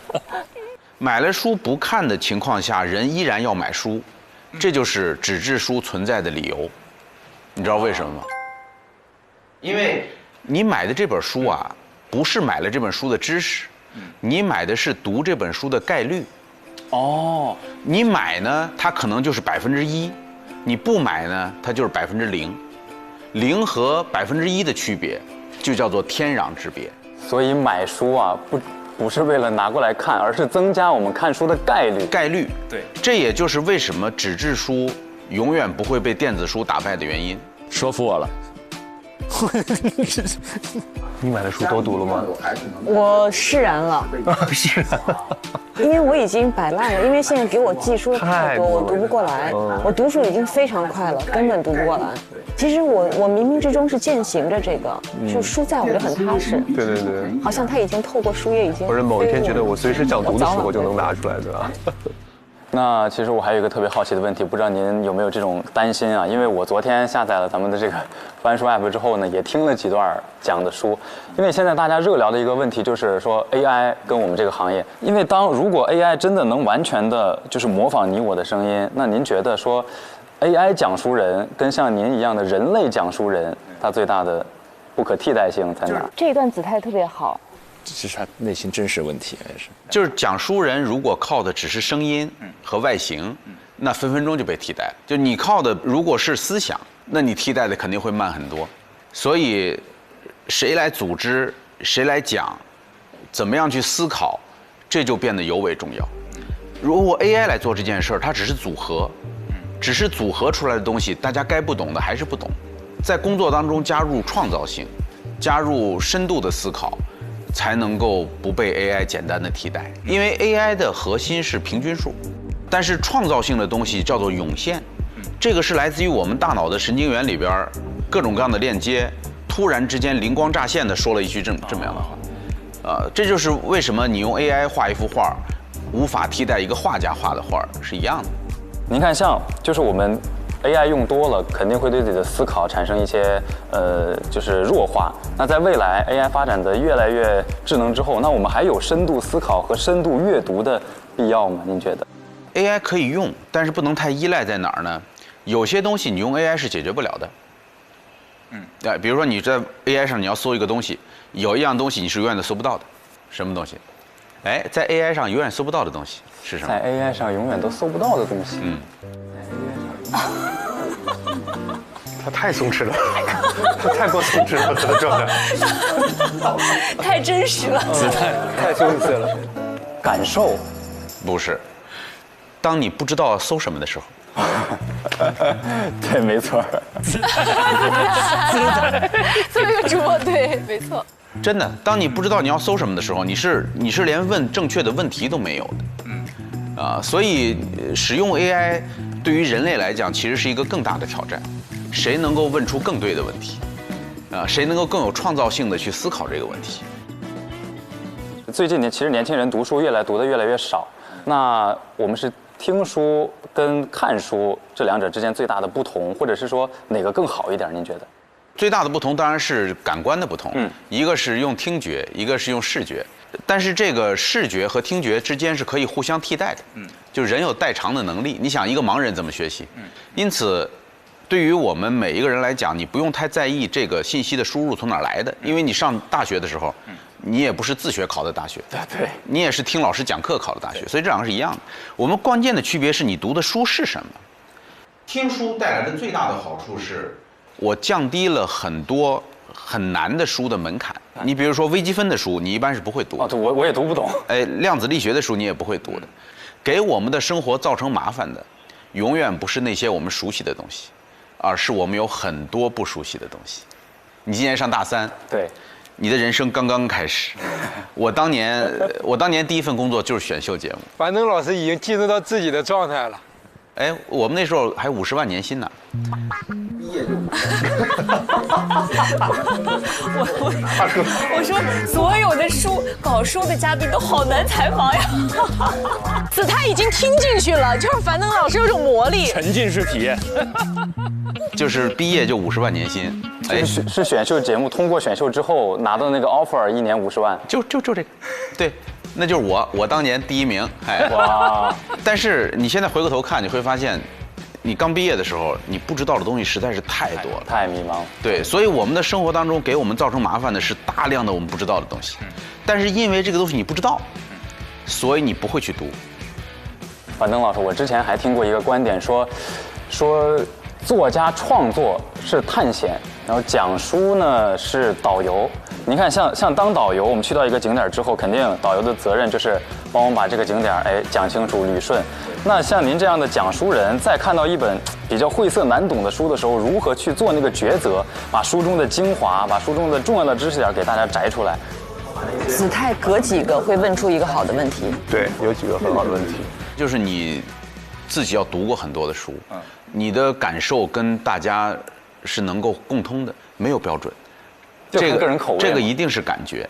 买了书不看的情况下，人依然要买书，这就是纸质书存在的理由。你知道为什么吗？因为你买的这本书啊，不是买了这本书的知识，你买的是读这本书的概率。哦，你买呢，它可能就是1%；你不买呢，它就是0%。0和1%的区别，就叫做天壤之别。所以买书啊，不是为了拿过来看，而是增加我们看书的概率。概率，对，这也就是为什么纸质书永远不会被电子书打败的原因。说服我了。你买的书都读了吗？我释然了，释然，因为我已经摆烂了，因为现在给我寄书太多，我读不过来。我读书已经非常快了，根本读不过来。其实我冥冥之中是践行着这个，就书在我就很踏实。对对对，好像它已经透过书页已经。或者某一天觉得我随时想读的时候就能拿出来，对吧？那其实我还有一个特别好奇的问题，不知道您有没有这种担心啊？因为我昨天下载了咱们的这个翻书 app 之后呢，也听了几段讲的书。因为现在大家热聊的一个问题就是说 AI 跟我们这个行业，因为如果 AI 真的能完全的就是模仿你我的声音，那您觉得说 AI 讲书人跟像您一样的人类讲书人，它最大的不可替代性在哪儿？这一段子态特别好。这是他内心真实问题，还是就是讲书人如果靠的只是声音和外形，那分分钟就被替代了。就你靠的如果是思想，那你替代的肯定会慢很多。所以，谁来组织，谁来讲，怎么样去思考，这就变得尤为重要。如果 AI 来做这件事儿，它只是组合，只是组合出来的东西，大家该不懂的还是不懂。在工作当中加入创造性，加入深度的思考，才能够不被 AI 简单的替代。因为 AI 的核心是平均数，但是创造性的东西叫做涌现，这个是来自于我们大脑的神经元里边各种各样的链接，突然之间灵光乍现的说了一句这么样的话，这就是为什么你用 AI 画一幅画，无法替代一个画家画的画是一样的。您看，像就是我们 AI 用多了，肯定会对自己的思考产生一些就是弱化。那在未来 AI 发展的越来越智能之后，那我们还有深度思考和深度阅读的必要吗？您觉得 ？AI 可以用，但是不能太依赖在哪儿呢？有些东西你用 AI 是解决不了的。比如说你在 AI 上你要搜一个东西，有一样东西你是永远都搜不到的，什么东西？在 AI 上永远搜不到的东西是什么？在 AI 上永远都搜不到的东西。他太松弛了，他太过松弛了，他的状态太真实了，姿态太松弛了。感受不是，当你不知道搜什么的时候。对，没错。作为一个主播，对，没错。真的，当你不知道你要搜什么的时候，你是连问正确的问题都没有的。所以使用 AI 对于人类来讲，其实是一个更大的挑战。谁能够问出更对的问题？谁能够更有创造性的去思考这个问题？最近其实年轻人读书读得越来越少。那我们是听书跟看书这两者之间最大的不同，或者是说哪个更好一点？您觉得？最大的不同当然是感官的不同，一个是用听觉，一个是用视觉。但是这个视觉和听觉之间是可以互相替代的，就人有代偿的能力。你想一个盲人怎么学习？因此，对于我们每一个人来讲，你不用太在意这个信息的输入从哪儿来的，因为你上大学的时候，你也不是自学考的大学，对，你也是听老师讲课考的大学，所以这两个是一样的。我们关键的区别是你读的书是什么。听书带来的最大的好处是，我降低了很多很难的书的门槛。你比如说微积分的书，你一般是不会读的。我也读不懂。量子力学的书你也不会读的。给我们的生活造成麻烦的，永远不是那些我们熟悉的东西，而是我们有很多不熟悉的东西。你今年上大3，对，你的人生刚刚开始。我当年第一份工作就是选秀节目。樊登老师已经进入到自己的状态了。哎，我们那时候还50万年薪呢。我说所有的搞书的嘉宾都好难采访呀。子泰已经听进去了，就是樊登老师有种魔力，沉浸式体验。就是毕业就50万年薪。哎，是选秀节目，通过选秀之后拿到那个 offer， 1年50万，就这个，对。那就是我当年第1名，哎哇！但是你现在回过头看，你会发现，你刚毕业的时候，你不知道的东西实在是太多了，太迷茫。对，所以我们的生活当中给我们造成麻烦的是大量的我们不知道的东西。但是因为这个东西你不知道，所以你不会去读。樊登老师，我之前还听过一个观点说作家创作是探险，然后讲书呢是导游。您看像当导游，我们去到一个景点之后，肯定导游的责任就是帮我们把这个景点讲清楚捋顺。那像您这样的讲书人，在看到一本比较晦涩难懂的书的时候，如何去做那个抉择，把书中的精华，把书中的重要的知识点给大家摘出来？子泰隔几个会问出一个好的问题。对，有几个很好的问题，就是你自己要读过很多的书，你的感受跟大家是能够共通的，没有标准。这个个人口味，这个一定是感觉，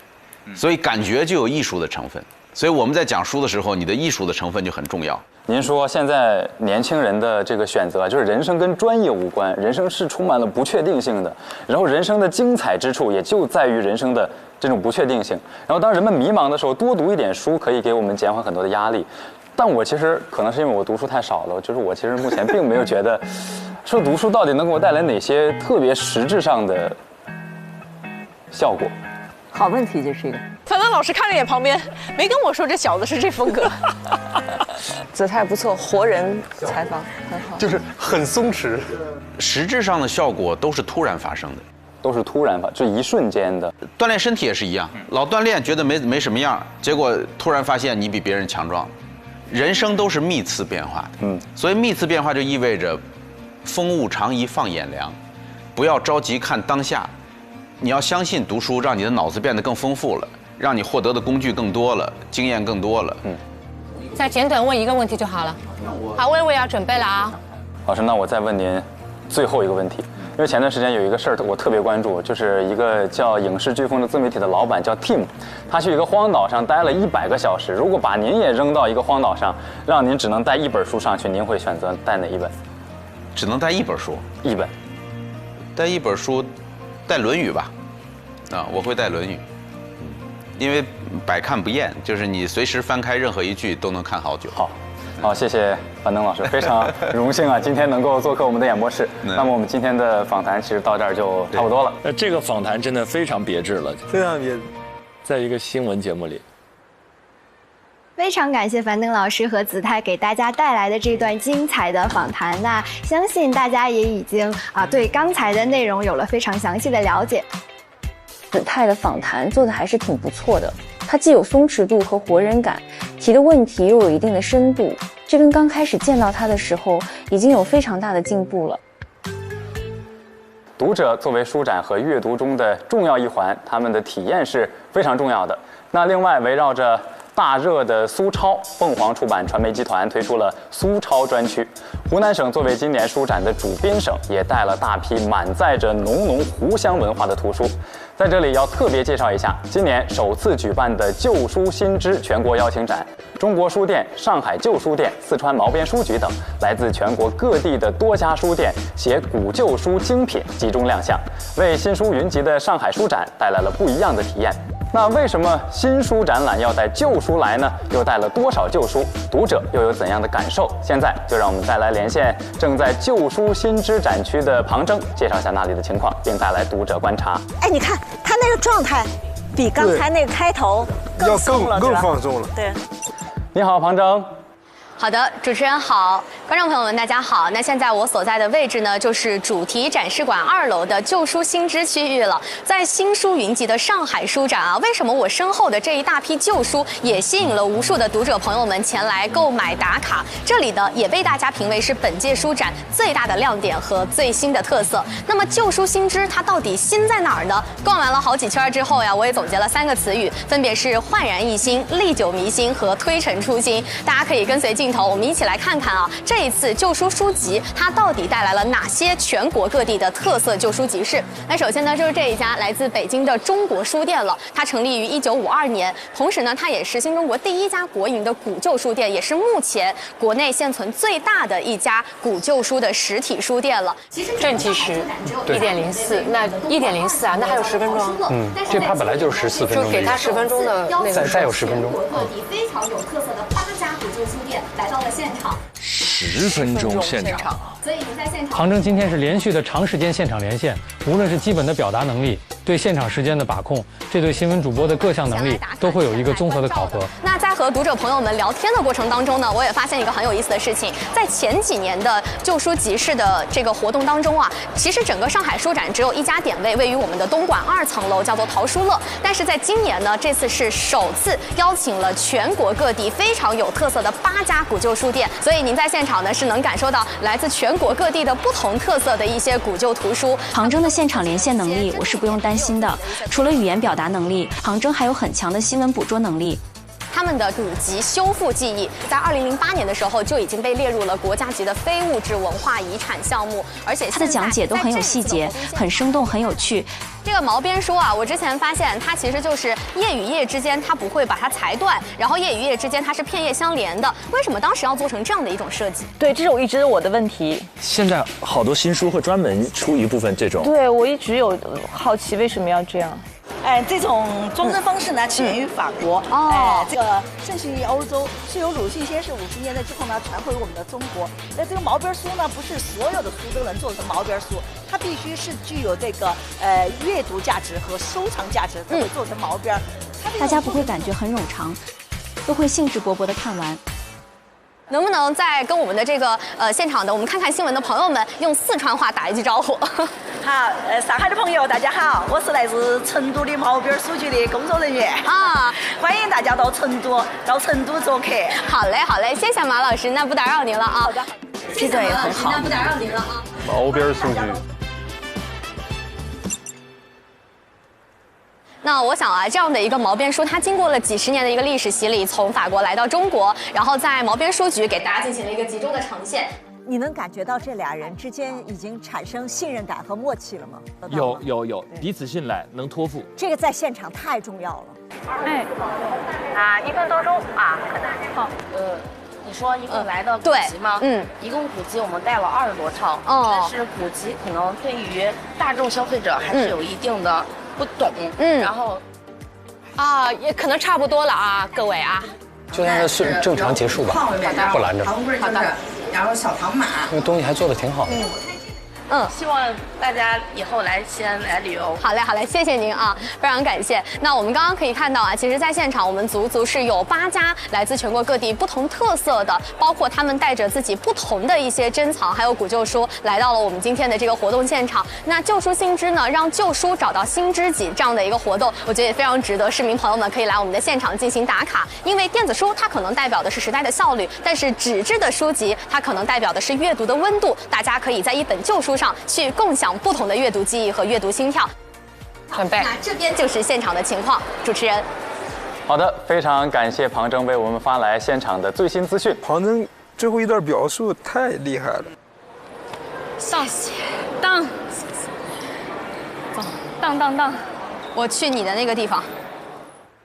所以感觉就有艺术的成分。所以我们在讲书的时候，你的艺术的成分就很重要。您说现在年轻人的这个选择，就是人生跟专业无关，人生是充满了不确定性的。然后人生的精彩之处也就在于人生的这种不确定性。然后当人们迷茫的时候，多读一点书可以给我们减缓很多的压力。但我其实可能是因为我读书太少了，就是我其实目前并没有觉得，说读书到底能给我带来哪些特别实质上的效果。好问题，这是一个。樊登老师看了眼旁边，没跟我说这小子是这风格。子泰不错，活人采访很好，就是很松弛。实质上的效果都是突然发生的，都是突然发，就一瞬间的。锻炼身体也是一样，老锻炼觉得没什么样，结果突然发现你比别人强壮。人生都是密次变化的，所以密次变化就意味着风物长宜放眼量，不要着急看当下。你要相信读书让你的脑子变得更丰富了，让你获得的工具更多了，经验更多了。再简短问一个问题就好了。好，我也要准备了啊。老师，那我再问您最后一个问题，因为前段时间有一个事儿我特别关注，就是一个叫影视飓风的自媒体的老板叫 Tim， 他去一个荒岛上待了100个小时。如果把您也扔到一个荒岛上，让您只能带1本书上去，您会选择带哪一本？只能带1本书？1本。带1本书，带《论语》吧。我会带《论语》，因为百看不厌，就是你随时翻开任何一句都能看好久。好，谢谢樊登老师，非常荣幸啊，今天能够做客我们的演播室。那么我们今天的访谈其实到这儿就差不多了。这个访谈真的非常别致了，非常别致，在一个新闻节目里。非常感谢樊登老师和子泰给大家带来的这段精彩的访谈。那相信大家也已经对刚才的内容有了非常详细的了解。子泰的访谈做的还是挺不错的，他既有松弛度和活人感，提的问题又有一定的深度，这跟刚开始见到他的时候已经有非常大的进步了。读者作为书展和阅读中的重要一环，他们的体验是非常重要的。那另外围绕着大热的苏超，凤凰出版传媒集团推出了苏超专区。湖南省作为今年书展的主编省，也带了大批满载着浓浓湖湘文化的图书。在这里要特别介绍一下，今年首次举办的旧书新知全国邀请展，中国书店、上海旧书店、四川毛边书局等来自全国各地的多家书店携古旧书精品集中亮相，为新书云集的上海书展带来了不一样的体验。那为什么新书展览要带旧书来呢？又带了多少旧书？读者又有怎样的感受？现在就让我们再来连线正在旧书新知展区的庞征，介绍一下那里的情况，并带来读者观察。哎，你看他那个状态，比刚才那个开头更松了，更放松了。对。你好，庞征。好的，主持人好，观众朋友们大家好。那现在我所在的位置呢，就是主题展示馆2楼的旧书新知区域了。在新书云集的上海书展啊，为什么我身后的这一大批旧书也吸引了无数的读者朋友们前来购买打卡？这里呢也被大家评为是本届书展最大的亮点和最新的特色。那么旧书新知它到底新在哪儿呢？逛完了好几圈之后呀，我也总结了3个词语，分别是焕然一新、历久弥新和推陈出新。大家可以跟随镜头，我们一起来看看啊，这一次旧书书集它到底带来了哪些全国各地的特色旧书集市？那首先呢，就是这一家来自北京的中国书店了，它成立于1952年，同时呢，它也是新中国第1家国营的古旧书店，也是目前国内现存最大的一家古旧书的实体书店了。正题时1.04，那1.04啊，那还有10分钟。这趴本来就是14分钟，就给他10分钟的内容，再有10分钟。各地非常有特色的8家古旧书店来到了现场。10分钟现场，所以您在现场。杭征今天是连续的长时间现场连线，无论是基本的表达能力，对现场时间的把控，这对新闻主播的各项能力都会有一个综合的考核。那在和读者朋友们聊天的过程当中呢，我也发现一个很有意思的事情，在前几年的旧书集市的这个活动当中啊，其实整个上海书展只有1家点位，位于我们的东莞2层楼，叫做淘书乐。但是在今年呢，这次是首次邀请了全国各地非常有特色的8家古旧书店，所以您在现场呢是能感受到来自全国各地的不同特色的一些古旧图书。杭征的现场连线能力我是不用担心的，除了语言表达能力，杭征还有很强的新闻捕捉能力。他们的古籍修复技艺，在2008年的时候就已经被列入了国家级的非物质文化遗产项目，而且它的讲解都很有细节，很生动，很有趣。这个毛边书啊，我之前发现它其实就是页与页之间，它不会把它裁断，然后页与页之间它是片页相连的。为什么当时要做成这样的一种设计？对，这是一直我的问题。现在好多新书会专门出一部分这种。对，我一直有好奇为什么要这样。这种装帧方式呢，起源于法国。这个盛行于欧洲，是由鲁迅先生50年代之后呢传回我们的中国。那这个毛边书呢，不是所有的书都能做成毛边书，它必须是具有这个阅读价值和收藏价值，才会做成毛边。大家不会感觉很冗长，都会兴致勃勃地看完。能不能再跟我们的这个现场的我们看看新闻的朋友们用四川话打一句招呼？好，上海的朋友大家好，我是来自成都的毛边书局的工作人员啊，欢迎大家到成都做客。好嘞，好嘞，谢谢马老师，那不打扰您了啊。好的，这段也很好，那不打扰您了啊。毛边书局。那我想啊，这样的一个毛边书，它经过了几十年的一个历史洗礼，从法国来到中国，然后在毛边书局给大家进行了一个集中的呈现。你能感觉到这俩人之间已经产生信任感和默契了吗？有，彼此信赖，能托付。这个在现场太重要了。1分多钟啊，可能。好，你说一共来的古籍吗？一共古籍我们带了20多套。但是古籍可能对于大众消费者还是有一定的不懂。然后也可能差不多了啊，各位啊。就让它正常结束吧，不拦着。好的。然后小糖马，那个东西还做得挺好。希望大家以后来西安来旅游。好嘞，好嘞，谢谢您啊，非常感谢。那我们刚刚可以看到啊，其实在现场我们足足是有8家来自全国各地不同特色的，包括他们带着自己不同的一些珍藏还有古旧书来到了我们今天的这个活动现场。那旧书新知呢，让旧书找到新知己这样的一个活动，我觉得也非常值得市民朋友们可以来我们的现场进行打卡。因为电子书它可能代表的是时代的效率，但是纸质的书籍它可能代表的是阅读的温度，大家可以在一本旧书上去共享不同的阅读记忆和阅读心跳。准备，那这边就是现场的情况，主持人。好的，非常感谢庞征为我们发来现场的最新资讯。庞征最后一段表述太厉害了。上当，当，我去你的那个地方。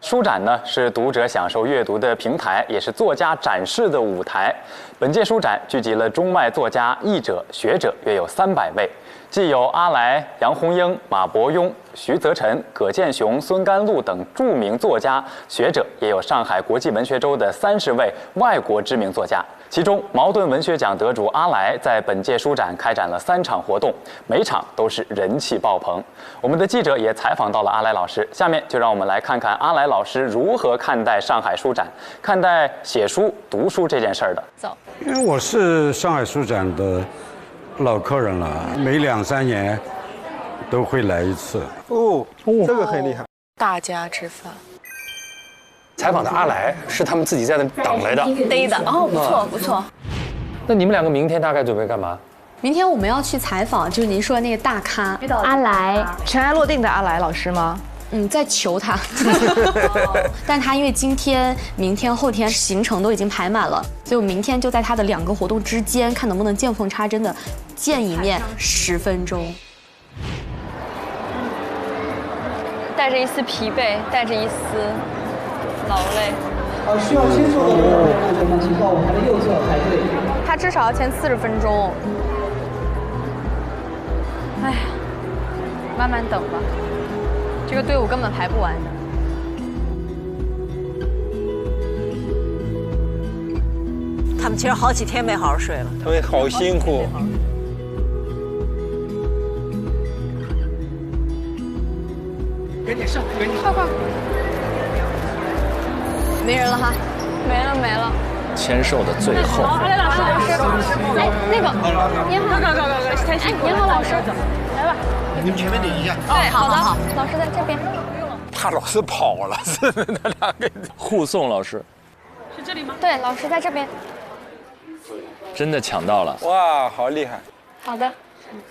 书展呢是读者享受阅读的平台，也是作家展示的舞台。本届书展聚集了中外作家、译者、学者约有300位，既有阿来、杨红樱、马伯庸、徐则臣、葛剑雄、孙甘露等著名作家、学者，也有上海国际文学周的30位外国知名作家。其中，茅盾文学奖得主阿来在本届书展开展了3场活动，每场都是人气爆棚。我们的记者也采访到了阿来老师，下面就让我们来看看阿来老师如何看待上海书展，看待写书、读书这件事儿的。走，因为我是上海书展的老客人了，每2、3年都会来一次。哦，这个很厉害。大家吃饭。采访的阿来是他们自己在那等来的，逮的哦，不错不错。那你们2个明天大概准备干嘛？明天我们要去采访，就是您说的那个大咖阿来，尘埃落定的阿来老师吗？在求他，但他因为今天、明天、后天行程都已经排满了，所以我明天就在他的2个活动之间，看能不能见缝插针的见一面10分钟。带着一丝疲惫，带着一丝劳累。需要签售的同学们，请到我们的右侧排队。他至少要签40分钟。哎呀，慢慢等吧，这个队伍根本排不完的。他们其实好几天没好好睡了，他们好辛苦。赶紧上，赶紧快快！没人了哈，没了。签售的最后。好，来老师，哎，那个，您好，您好，老师，来吧。你们前面等一下。对，好的，老师在这边。他老是跑了，是的，那2个护送老师。是这里吗？对，老师在这边。真的抢到了。哇，好厉害。好的。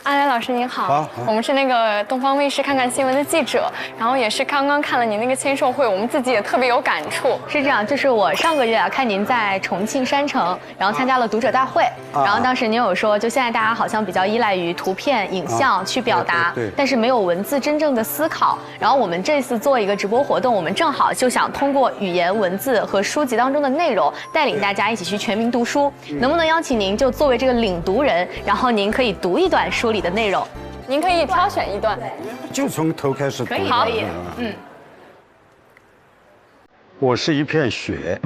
阿来老师您好，好，我们是那个东方卫视看看新闻的记者，然后也是刚刚看了您那个签售会，我们自己也特别有感触。是这样，就是我上个月看您在重庆山城，然后参加了读者大会，然后当时您有说，就现在大家好像比较依赖于图片、影像去表达，对，但是没有文字真正的思考。然后我们这次做一个直播活动，我们正好就想通过语言、文字和书籍当中的内容，带领大家一起去全民读书。能不能邀请您就作为这个领读人，然后您可以读一段书里的内容？您可以挑选一段，就从头开始读。好，我是一片雪，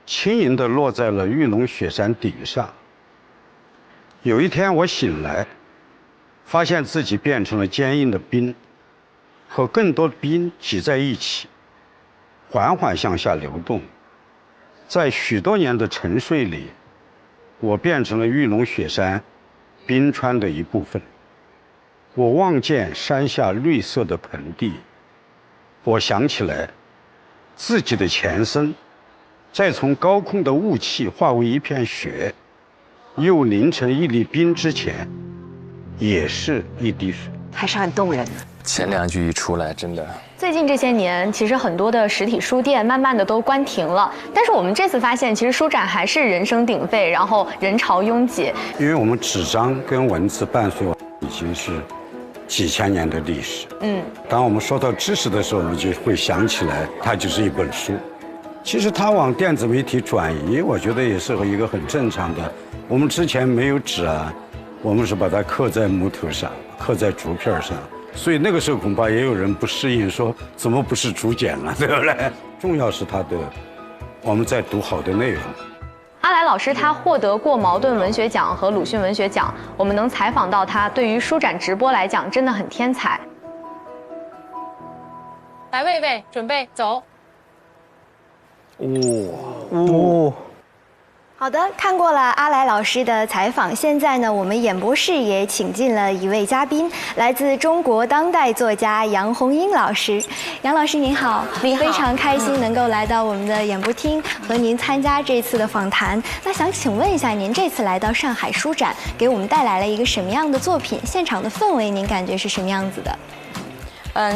轻盈地落在了玉龙雪山顶上。有一天我醒来，发现自己变成了坚硬的冰，和更多的冰挤在一起，缓缓向下流动。在许多年的沉睡里，我变成了玉龙雪山冰川的一部分。我望见山下绿色的盆地，我想起来自己的前身，在从高空的雾气化为一片雪，又凝成一粒冰之前，也是一滴水，还是很动人的。前2句一出来，真的。最近这些年，其实很多的实体书店慢慢的都关停了，但是我们这次发现，其实书展还是人声鼎沸，然后人潮拥挤。因为我们纸张跟文字伴随我已经是几千年的历史。当我们说到知识的时候，我们就会想起来，它就是一本书。其实它往电子媒体转移，我觉得也是一个很正常的。我们之前没有纸啊，我们是把它刻在木头上，刻在竹片上。所以那个时候恐怕也有人不适应，说怎么不是竹简了，对不对？重要是它的，我们在读好的内容。阿来老师他获得过茅盾文学奖和鲁迅文学奖，我们能采访到他，对于书展直播来讲真的很天才。来，魏魏，准备走。好的，看过了阿来老师的采访，现在呢，我们演播室也请进了一位嘉宾，来自中国当代作家杨红樱老师。杨老师您好，你好，非常开心能够来到我们的演播厅和您参加这次的访谈。那想请问一下，您这次来到上海书展，给我们带来了一个什么样的作品？现场的氛围您感觉是什么样子的？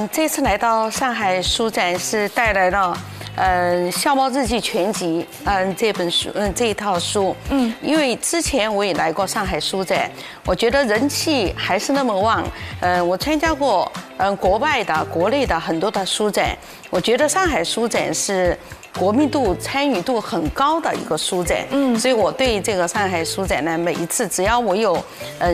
这次来到上海书展是带来了《笑猫日记全集》这本书这一套书，因为之前我也来过上海书展，我觉得人气还是那么旺。我参加过国外的、国内的很多的书展，我觉得上海书展是国民度、参与度很高的一个书展。所以我对这个上海书展呢，每一次只要我有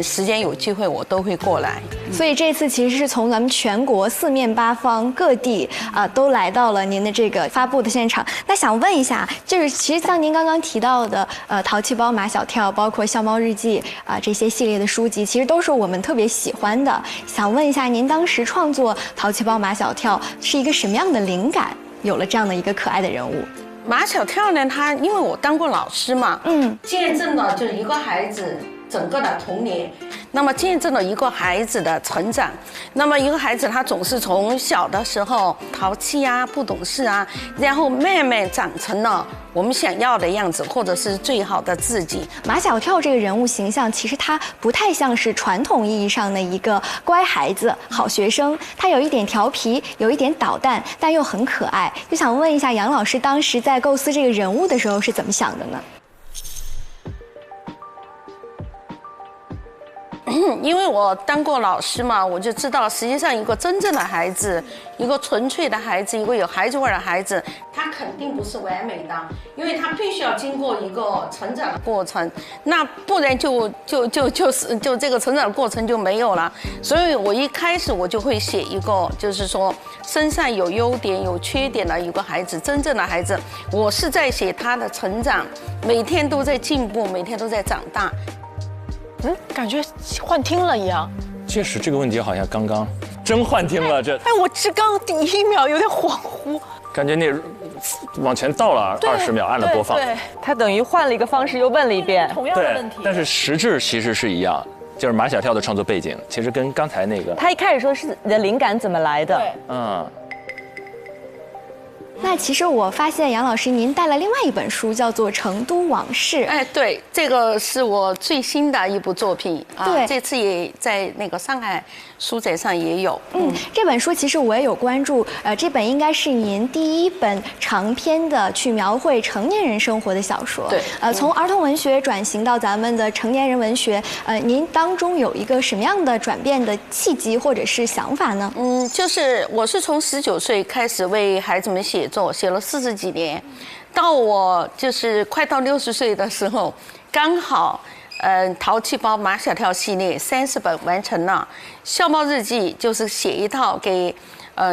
时间有机会，我都会过来。所以这次其实是从咱们全国四面八方各地都来到了您的这个发布的现场。那想问一下，就是其实像您刚刚提到的淘气包马小跳，包括笑猫日记这些系列的书籍，其实都是我们特别喜欢的。想问一下，您当时创作淘气包马小跳是一个什么样的灵感，有了这样的一个可爱的人物？马小跳呢，他因为我当过老师嘛，见证了就一个孩子整个的童年，那么见证了一个孩子的成长。那么一个孩子他总是从小的时候淘气啊、不懂事啊，然后慢慢长成了我们想要的样子，或者是最好的自己。马小跳这个人物形象，其实他不太像是传统意义上的一个乖孩子、好学生，他有一点调皮，有一点捣蛋，但又很可爱。就想问一下杨老师，当时在构思这个人物的时候是怎么想的呢？因为我当过老师嘛，我就知道，实际上一个真正的孩子，一个纯粹的孩子，一个有孩子味的孩子，他肯定不是完美的，因为他必须要经过一个成长的过程，那不然就这个成长的过程就没有了。所以我一开始我就会写一个，就是说身上有优点有缺点的一个孩子，真正的孩子，我是在写他的成长，每天都在进步，每天都在长大。感觉幻听了一样。确实这个问题好像刚刚真幻听了，这。我这刚第一秒有点恍惚，感觉你往前倒了20秒，按了播放。对，他等于换了一个方式又问了一遍同样的问题。但是实质其实是一样，就是马小跳的创作背景其实跟刚才那个。他一开始说是你的灵感怎么来的？那其实我发现杨老师您带了另外一本书，叫做《成都往事》。哎，对，这个是我最新的一部作品啊。对，这次也在那个上海书展上也有。这本书其实我也有关注，这本应该是您第一本长篇的去描绘成年人生活的小说。对，从儿童文学转型到咱们的成年人文学，您当中有一个什么样的转变的契机或者是想法呢？就是我是从19岁开始为孩子们写作，写了40几年，到我就是快到60岁的时候，刚好，淘气包马小跳系列30本完成了，笑猫日记就是写一套给，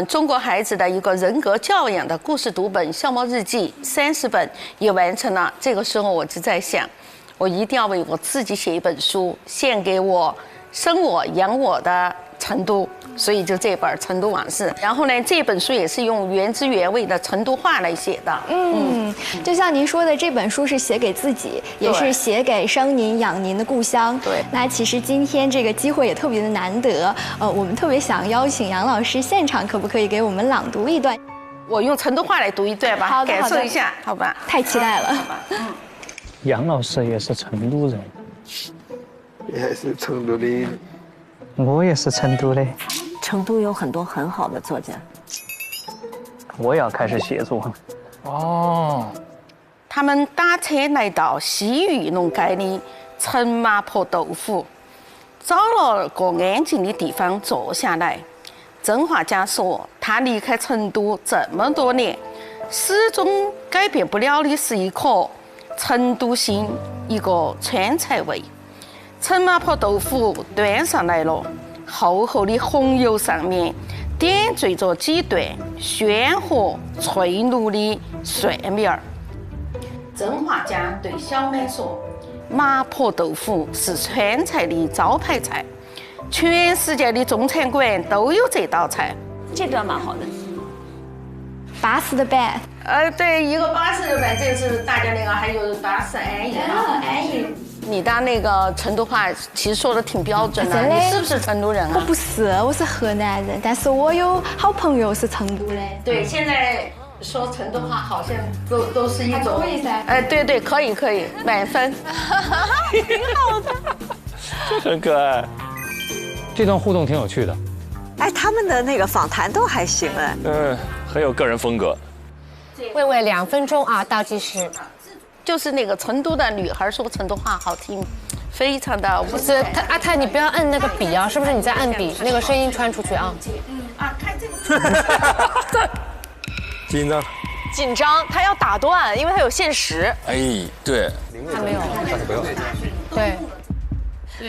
中国孩子的一个人格教养的故事读本，笑猫日记30本也完成了。这个时候我就在想，我一定要为我自己写一本书，献给我生我养我的成都。所以就这本《成都往事》，然后呢，这本书也是用原汁原味的成都话来写的。就像您说的，这本书是写给自己，也是写给生您养您的故乡。对。那其实今天这个机会也特别的难得，我们特别想邀请杨老师现场，可不可以给我们朗读一段？我用成都话来读一段吧，感受一下，好吧？太期待了。杨老师也是成都人，也是成都的。我也是成都的。成都有很多很好的作家。我也要开始写作了。哦。他们打车来到西域弄街的陈麻婆豆腐，找了个安静的地方坐下来。曾画家说，他离开成都这么多年，始终改变不了的是一颗成都心，一个川菜味。陈麻婆豆腐端上来了，厚厚的红油上面点缀着几段鲜活脆糯的蒜苗儿。曾画家对小满说：“麻婆豆腐是川菜的招牌菜，全世界的中餐馆都有这道菜。”这段蛮好的。巴适的板。对，一个巴适的板，这是大家那个还有巴适安逸啊，安逸。你的那个成都话其实说的挺标准的，你是不是成都人啊？我不是，我是河南人，但是我有好朋友是成都的。对，现在说成都话好像都是一种，可以噻。对，可以，满分，挺好的，这很可爱。这段互动挺有趣的。哎，他们的那个访谈都还行哎。很有个人风格。魏魏2分钟啊，倒计时。就是那个成都的女孩说成都话好听，非常的。不是，阿泰，你不要按那个笔啊，是不是你在按笔？那个声音传出去啊。看这个。紧张，紧张，他要打断，因为他有限时。哎，对，还没有，不要。对。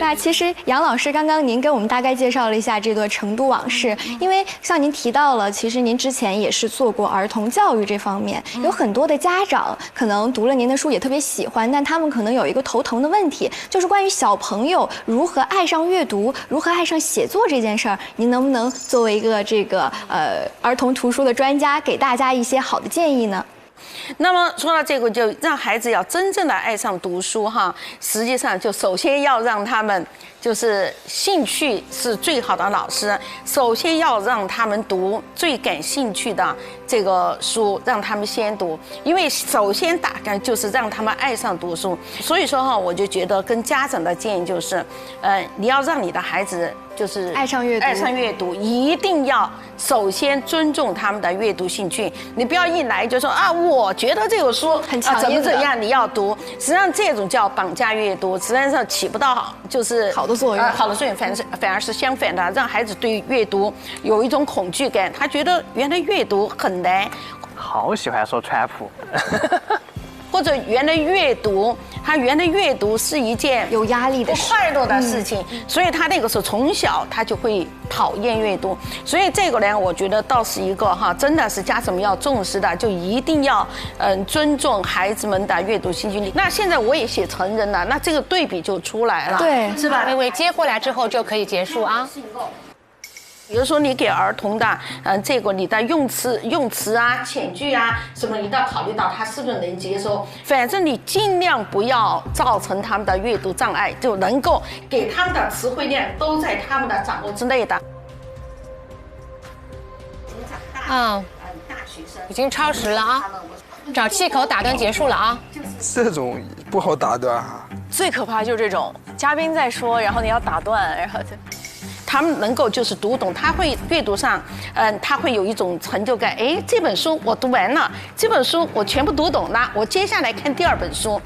那其实杨老师刚刚您给我们大概介绍了一下这段成都往事，因为像您提到了，其实您之前也是做过儿童教育这方面，有很多的家长可能读了您的书也特别喜欢，但他们可能有一个头疼的问题，就是关于小朋友如何爱上阅读，如何爱上写作这件事儿，您能不能作为一个儿童图书的专家，给大家一些好的建议呢？那么说到这个，就让孩子要真正的爱上读书哈，实际上就首先要让他们就是兴趣是最好的老师，首先要让他们读最感兴趣的这个书，让他们先读，因为首先打开就是让他们爱上读书。所以说哈，我就觉得跟家长的建议就是，你要让你的孩子就是爱上阅读，一定要首先尊重他们的阅读兴趣。你不要一来就说啊，我觉得这个书很强硬的怎么样你要读，实际上这种叫绑架阅读，实际上起不到就是好的作用。好的作用反而是相反的，让孩子对阅读有一种恐惧感，他觉得原来阅读很难。好喜欢说川普。或者原来阅读是一件有压力的不快乐的事情，所以他那个时候从小他就会讨厌阅读。所以这个呢，我觉得倒是一个真的是家长们要重视的，就一定要尊重孩子们的阅读兴趣。那现在我也写成人了，那这个对比就出来了，对，是吧？微微接过来之后就可以结束啊。比如说你给儿童的，这个你的用词啊、遣句啊什么，你都要考虑到他是不是能接受。反正你尽量不要造成他们的阅读障碍，就能够给他们的词汇量都在他们的掌握之内的。已经超时了啊！找气口打断结束了啊！这种不好打断哈。最可怕就是这种嘉宾在说，然后你要打断，然后就。他们能够就是读懂，他会阅读上，他会有一种成就感。哎，这本书我读完了，这本书我全部读懂了，我接下来看第二本书。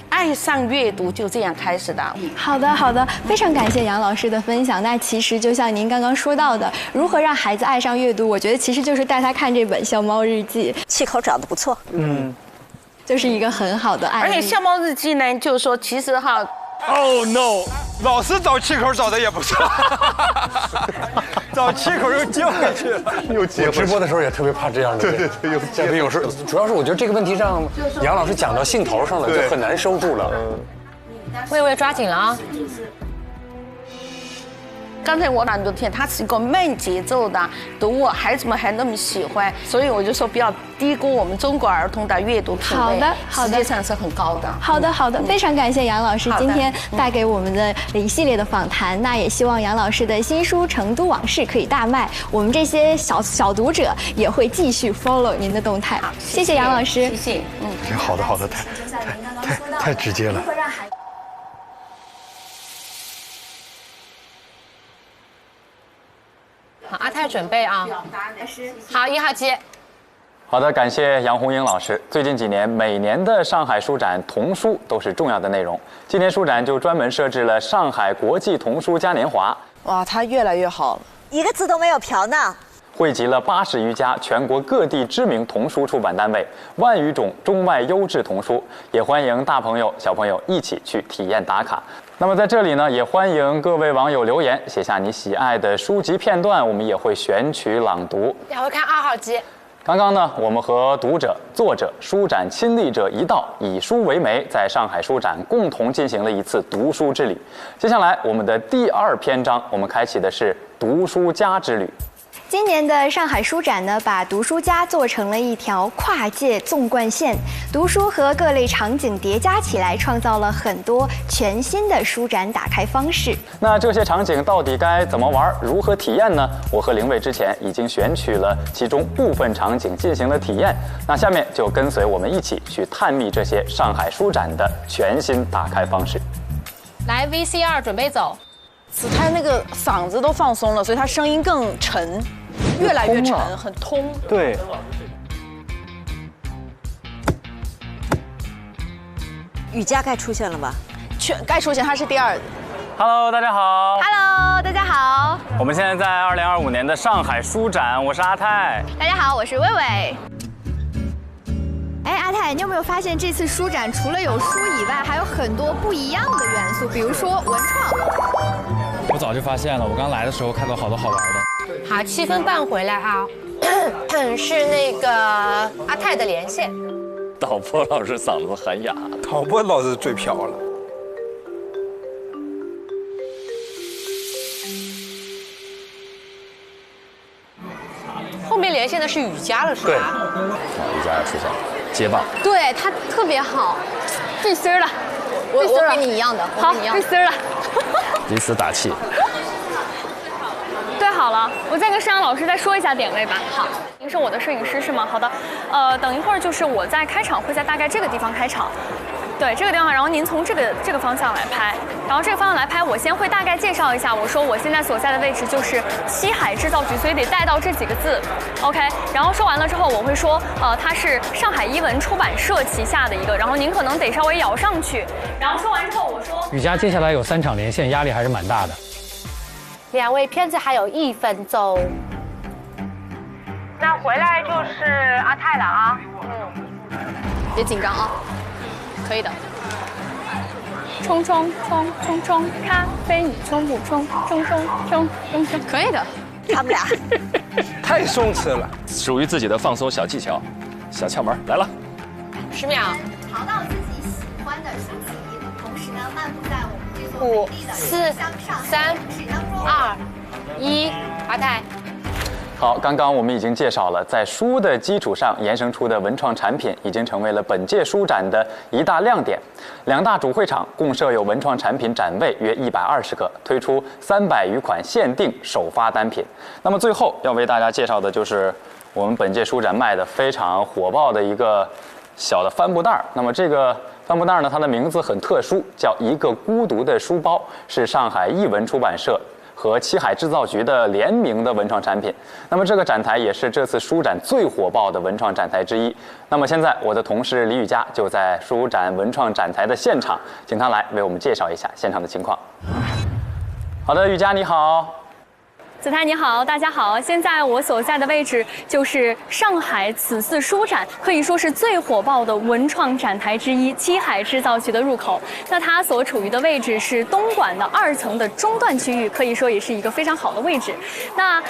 爱上阅读就这样开始的。好的，非常感谢杨老师的分享。那其实就像您刚刚说到的，如何让孩子爱上阅读，我觉得其实就是带他看这本《笑猫日记》，气口找得不错，就是一个很好的案例。而且《笑猫日记》呢，就是说其实哈。Oh no！ 老师找气口找的也不错，找气口又接回去了，又接。直播的时候也特别怕这样的，对，又接。有时候主要是我觉得这个问题让杨老师讲到兴头上了，就很难收住了。微微抓紧了啊！刚才我朗读片，它是一个慢节奏的读物，孩子们还那么喜欢，所以我就说不要低估我们中国儿童的阅读品味，实际上是很高的。好的，非常感谢杨老师今天带给我们的一系列的访谈。那也希望杨老师的新书《成都往事》可以大卖，我们这些小读者也会继续 follow 您的动态。谢谢杨老师，谢谢。好的，太直接了。好，阿泰准备啊。好，1号机。好的，感谢杨红英老师。最近几年，每年的上海书展童书都是重要的内容。今年书展就专门设置了上海国际童书嘉年华。哇，它越来越好了，一个字都没有嫖呢。汇集了80余家全国各地知名童书出版单位，1万余种中外优质童书，也欢迎大朋友小朋友一起去体验打卡。那么在这里呢，也欢迎各位网友留言，写下你喜爱的书籍片段，我们也会选取朗读。也会看2号机。刚刚呢，我们和读者、作者、书展亲历者一道，以书为媒，在上海书展共同进行了一次读书之旅。接下来，我们的第2篇章，我们开启的是读书家之旅。今年的上海书展呢，把读书家做成了一条跨界纵贯线，读书和各类场景叠加起来，创造了很多全新的书展打开方式。那这些场景到底该怎么玩，如何体验呢？我和凌卫之前已经选取了其中部分场景进行了体验，那下面就跟随我们一起去探秘这些上海书展的全新打开方式。来 VCR 准备走。子泰那个嗓子都放松了，所以他声音更沉，越来越沉，很通。对。雨佳该出现了吧？该出现，他是第2。Hello， 大家好。Hello， 大家好。我们现在在2025年的上海书展，我是阿泰。大家好，我是薇薇。哎，阿泰，你有没有发现这次书展除了有书以外，还有很多不一样的元素，比如说文创。我早就发现了，我刚来的时候看到好多好玩的。好，7分半回来啊，是那个阿泰的连线。导播老师嗓子很哑，导播老师最飘了。后面连线的是雨佳了，是吧？对，雨佳要出现了，接棒。对他特别好，对丝儿了，我跟你一样的，好，对丝儿了，彼此打气。对好了，我再跟摄阳老师再说一下点位吧。好，您是我的摄影师是吗？好的，等一会儿就是我在开场会在大概这个地方开场，对这个地方，然后您从这个方向来拍，然后这个方向来拍，我先会大概介绍一下，我说我现在所在的位置就是西海制造局，所以得带到这几个字 ，OK。然后说完了之后，我会说，它是上海一文出版社旗下的一个，然后您可能得稍微摇上去。然后说完之后，我说，雨佳接下来有3场连线，压力还是蛮大的。2位片子还有1分钟，那回来就是阿泰了啊。别紧张啊，可以的。冲冲冲冲冲，咖啡你冲不冲？冲冲冲冲冲，可以的。他们俩太松弛了，属于自己的放松小技巧、小窍门来了。10秒。淘到自己喜欢的书籍，同时呢漫步在我们这座5、4、3、2、1，阿泰。好，刚刚我们已经介绍了，在书的基础上衍生出的文创产品，已经成为了本届书展的一大亮点。2大主会场共设有文创产品展位约120个，推出300余款限定首发单品。那么最后要为大家介绍的就是我们本届书展卖的非常火爆的一个小的帆布袋。那么这个帆布袋呢，它的名字很特殊，叫一个孤独的书包，是上海译文出版社和七海制造局的联名的文创产品。那么这个展台也是这次书展最火爆的文创展台之一。那么现在我的同事李雨佳就在书展文创展台的现场，请她来为我们介绍一下现场的情况。好的，雨佳你好。子泰你好，大家好。现在我所在的位置就是上海此次书展可以说是最火爆的文创展台之一——七海制造局的入口。那它所处于的位置是东馆的2层的中段区域，可以说也是一个非常好的位置。那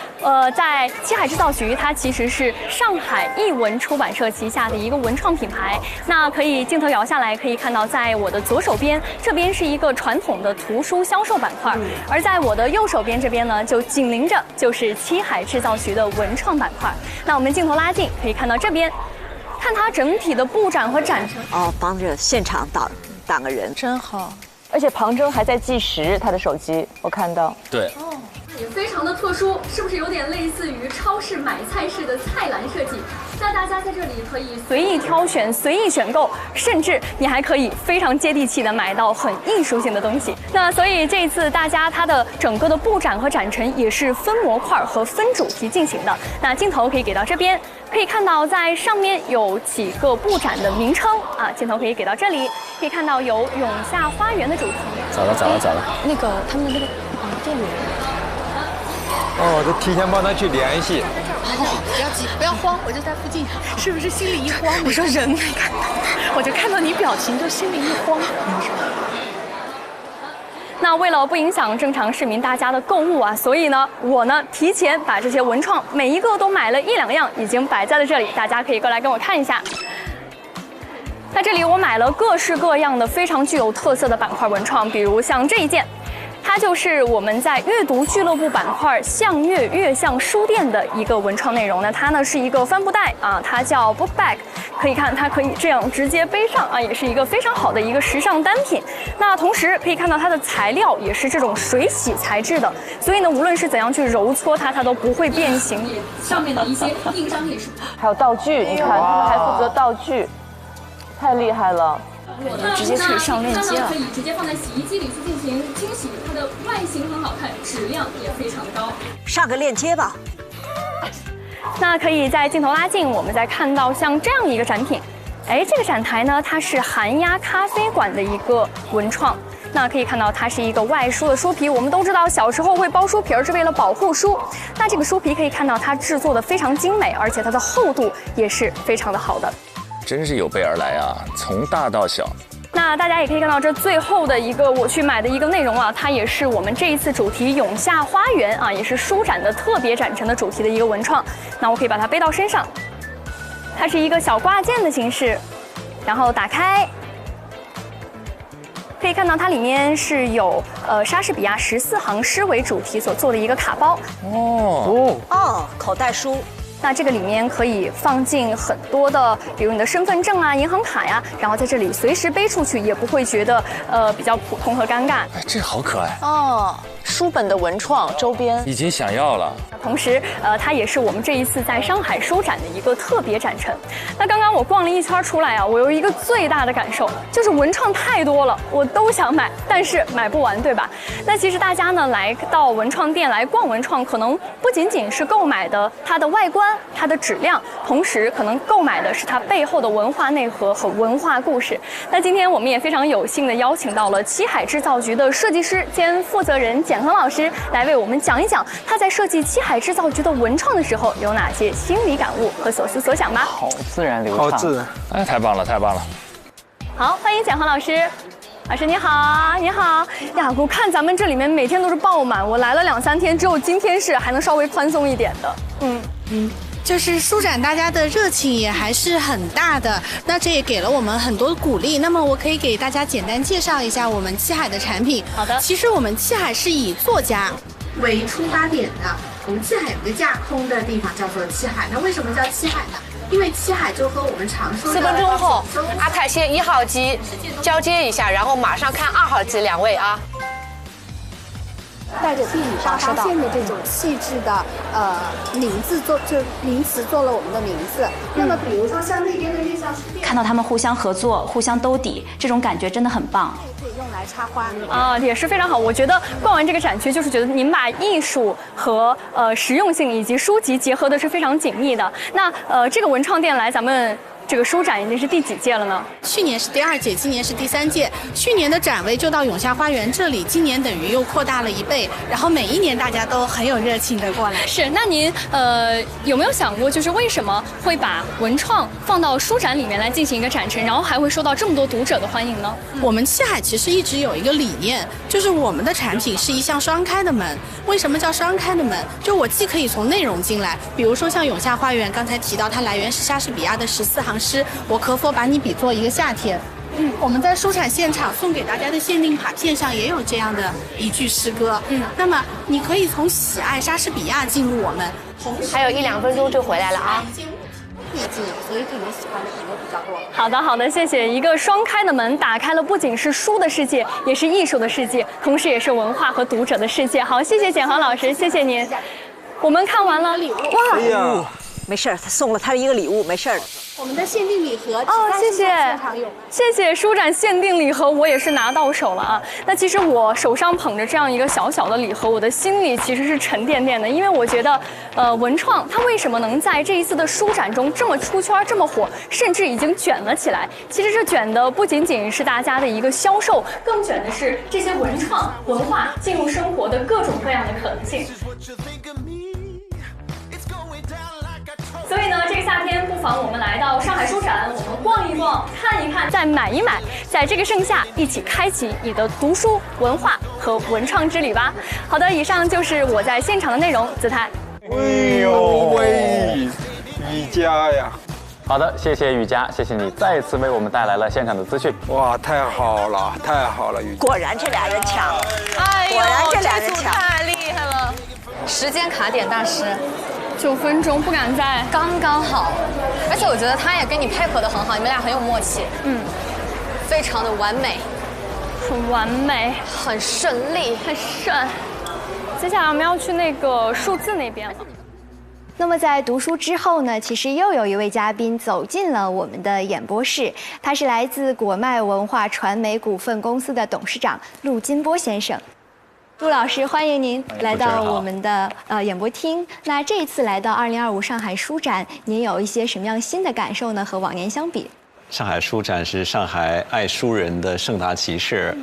在七海制造局，它其实是上海译文出版社旗下的一个文创品牌。那可以镜头摇下来，可以看到在我的左手边，这边是一个传统的图书销售板块，而在我的右手边这边呢，就紧邻着就是七海制造局的文创板块。那我们镜头拉近，可以看到这边，看它整体的布展和展陈。哦，帮着现场挡个人，真好。而且庞征还在计时，他的手机我看到。对。也非常的特殊，是不是有点类似于超市买菜式的菜篮设计？那大家在这里可以随意挑选、随意选购，甚至你还可以非常接地气的买到很艺术性的东西。那所以这一次大家它的整个的布展和展陈也是分模块和分主题进行的。那镜头可以给到这边，可以看到在上面有几个布展的名称啊，镜头可以给到这里，可以看到有永夏花园的主题。咋了？那个他们的那个店里。哦，就提前帮他去联系。好，不要急，不要慌，我就在附近，是不是心里一慌？我说人没看到，我就看到你表情，就心里一慌。那为了不影响正常市民大家的购物啊，所以呢，我呢提前把这些文创每一个都买了1、2样，已经摆在了这里，大家可以过来跟我看一下。在这里我买了各式各样的非常具有特色的板块文创，比如像这一件。它就是我们在阅读俱乐部板块向阅悦向书店的一个文创内容。那它呢是一个帆布袋啊，它叫 book bag， 可以看它可以这样直接背上啊，也是一个非常好的一个时尚单品。那同时可以看到它的材料也是这种水洗材质的，所以呢无论是怎样去揉搓它，它都不会变形。上面的一些印章也是。还有道具，你看他们还负责道具，太厉害了。直接可以上链接了，可以直接放在洗衣机里去进行清洗，它的外形很好看，质量也非常的高。上个链接吧。那可以在镜头拉近，我们再看到像这样一个展品。哎，这个展台呢，它是寒鸦咖啡馆的一个文创。那可以看到它是一个外书的书皮，我们都知道小时候会包书皮是为了保护书。那这个书皮可以看到它制作的非常精美，而且它的厚度也是非常的好的。真是有备而来啊，从大到小。那大家也可以看到，这最后的一个我去买的一个内容啊，它也是我们这一次主题永夏花园啊，也是书展的特别展陈的主题的一个文创。那我可以把它背到身上，它是一个小挂件的形式，然后打开。可以看到它里面是有莎士比亚14行诗为主题所做的一个卡包。口袋书。那这个里面可以放进很多的，比如你的身份证啊、银行卡呀，然后在这里随时背出去，也不会觉得比较普通和尴尬。哎，这好可爱哦，书本的文创周边已经想要了。同时，它也是我们这一次在上海书展的一个特别展陈。那刚刚我逛了一圈出来啊，我有一个最大的感受，就是文创太多了，我都想买，但是买不完，对吧？那其实大家呢来到文创店来逛文创，可能不仅仅是购买的它的外观、它的质量，同时可能购买的是它背后的文化内核和文化故事。那今天我们也非常有幸的邀请到了七海制造局的设计师兼负责人简恒老师来为我们讲一讲他在设计七海制造局的文创的时候有哪些心理感悟和所思所想吧。好自然流畅，好自然，哎，太棒了，太棒了。好，欢迎简恒老师。老师你好，你好呀！我看咱们这里面每天都是爆满，我来了2、3天，只有今天是还能稍微宽松一点的。就是书展大家的热情也还是很大的，那这也给了我们很多鼓励。那么我可以给大家简单介绍一下我们七海的产品。好的，其实我们七海是以作家为出发点的。我们七海有个架空的地方叫做七海，那为什么叫七海呢？因为七海就和我们常说的4分钟后，阿泰先1号机交接一下，然后马上看2号机2位啊。带着地理大发现的这种气质的名字名词做了我们的名字。那么比如说像那边的月相书店，看到他们互相合作、互相兜底，这种感觉真的很棒。可以用来插花啊，也是非常好。我觉得逛完这个展区，就是觉得您把艺术和实用性以及书籍结合的是非常紧密的。那这个文创店来咱们这个书展已经是第几届了呢？去年是第2届，今年是第3届。去年的展位就到永夏花园这里，今年等于又扩大了1倍。然后每一年大家都很有热情的过来。是，那您有没有想过，就是为什么会把文创放到书展里面来进行一个展陈，然后还会受到这么多读者的欢迎呢？我们七海其实一直有一个理念，就是我们的产品是一项双开的门。为什么叫双开的门？就我既可以从内容进来，比如说像永夏花园，刚才提到它来源是莎士比亚的14行诗，我可否把你比作一个夏天？我们在书展现场送给大家的限定卡片上也有这样的一句诗歌。那么你可以从喜爱莎士比亚进入我们，还有1、2分钟就回来了啊。所以可能喜欢的可能比较多。好的，好的，谢谢。一个双开的门，打开了不仅是书的世界，也是艺术的世界，同时也是文化和读者的世界。好，谢谢简恒老师，谢谢您。我们看完了礼物，哇！哎呀，没事儿，他送了他一个礼物，没事儿的。我们的限定礼盒哦，谢谢，谢谢书展限定礼盒，我也是拿到手了啊。那其实我手上捧着这样一个小小的礼盒，我的心里其实是沉甸甸的，因为我觉得，文创它为什么能在这一次的书展中这么出圈、这么火，甚至已经卷了起来？其实这卷的不仅仅是大家的一个销售，更卷的是这些文创文化进入生活的各种各样的可能性。所以呢，这个夏天不妨我们来到上海书展，我们逛一逛，看一看，再买一买，在这个盛夏一起开启你的读书、文化和文创之旅吧。好的，以上就是我在现场的内容，姿态。哎呦喂，雨佳呀！好的，谢谢雨佳，谢谢你再次为我们带来了现场的资讯。哇，太好了，太好了，雨佳！果然这俩人强，哎呦，果然这俩人这组强，太厉害了！时间卡点大师。9分钟不敢再，刚刚好，而且我觉得他也跟你配合得很好，你们俩很有默契，非常的完美，很完美，很顺利，很顺。接下来我们要去那个数字那边了。那么在读书之后呢，其实又有一位嘉宾走进了我们的演播室，他是来自果麦文化传媒股份公司的董事长陆金波先生。陆老师，欢迎您来到我们的演播厅。那这一次来到2025上海书展，您有一些什么样新的感受呢？和往年相比？上海书展是上海爱书人的盛大集市，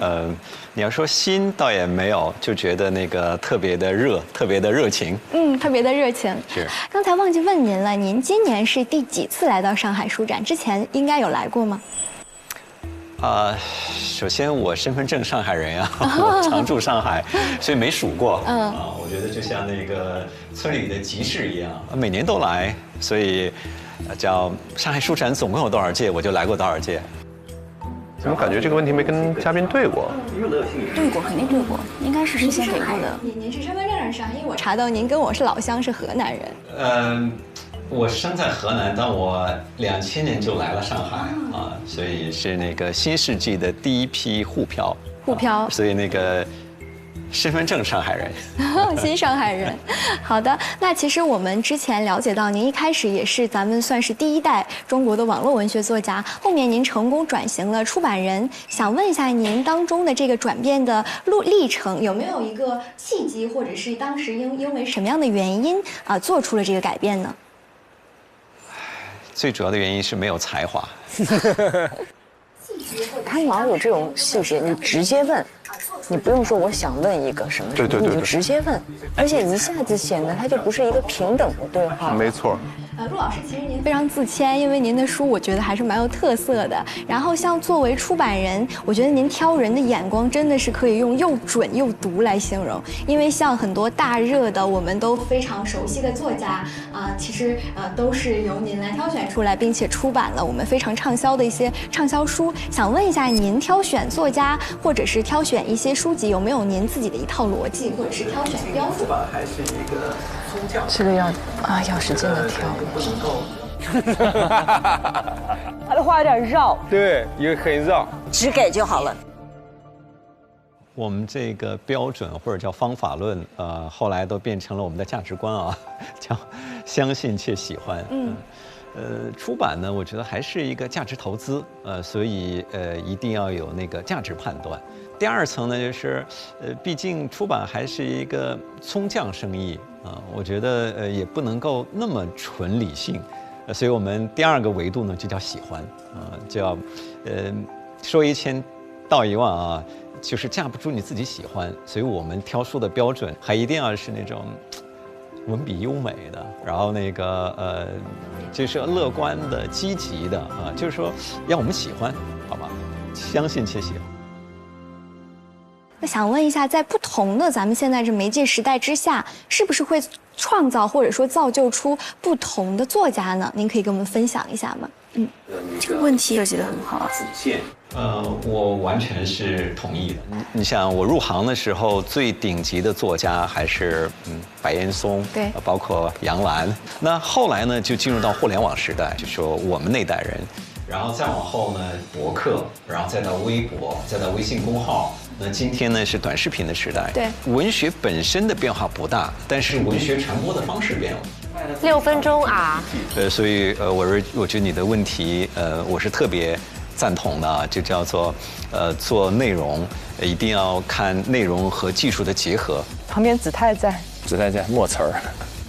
你要说新倒也没有，就觉得那个特别的热，特别的热情。特别的热情。是。刚才忘记问您了，您今年是第几次来到上海书展？之前应该有来过吗？首先我身份证上海人呀，我常住上海，所以没数过。我觉得就像那个村里的集市一样，每年都来，所以叫上海书展总共有多少届，我就来过多少届。怎么感觉这个问题没跟嘉宾对过？对过，肯定对过，应该是事先给过的。您是身份证上，因为我查到您跟我是老乡，是河南人。我生在河南，但我2000年就来了上海啊，所以是那个新世纪的第一批沪漂。沪漂，所以那个身份证上海人，新上海人。好的，那其实我们之前了解到，您一开始也是咱们算是第一代中国的网络文学作家，后面您成功转型了出版人。想问一下您当中的这个转变的历程，有没有一个契机，或者是当时因为什么样的原因做出了这个改变呢？最主要的原因是没有才华。他老有这种细节，你直接问，你不用说我想问一个什么，你就直接问，而且一下子显得它就不是一个平等的对话。没错。陆老师，其实您非常自谦，因为您的书我觉得还是蛮有特色的。然后像作为出版人，我觉得您挑人的眼光真的是可以用又准又毒来形容。因为像很多大热的我们都非常熟悉的作家其实都是由您来挑选出来，并且出版了我们非常畅销的一些畅销书。想问一下，您挑选作家或者是挑选一些书籍，有没有您自己的一套逻辑，或者是挑选标准？还是一个这个要使劲的挑。他的话有点绕，对，也很绕，只给就好了。我们这个标准或者叫方法论，后来都变成了我们的价值观啊，叫相信且喜欢。出版呢，我觉得还是一个价值投资，所以一定要有那个价值判断。第二层呢，就是毕竟出版还是一个葱酱生意我觉得也不能够那么纯理性，所以我们第二个维度呢就叫喜欢叫说1000道1万就是架不住你自己喜欢，所以我们挑书的标准还一定要是那种文笔优美的，然后那个就是乐观的、积极的就是说让我们喜欢，好吧？相信且喜欢。那想问一下，在不同的咱们现在这媒介时代之下，是不是会创造或者说造就出不同的作家呢？您可以跟我们分享一下吗？这个问题设计得很好。我完全是同意的。你想，我入行的时候，最顶级的作家还是白岩松，对，包括杨澜。那后来呢，就进入到互联网时代，就说我们那代人，然后再往后呢，博客，然后再到微博，再到微信公号。那今天呢是短视频的时代，对，文学本身的变化不大，但是文学传播的方式变了。6分钟啊！所以我觉得你的问题我是特别赞同的，就叫做做内容一定要看内容和技术的结合。旁边子泰在，子泰在墨词儿。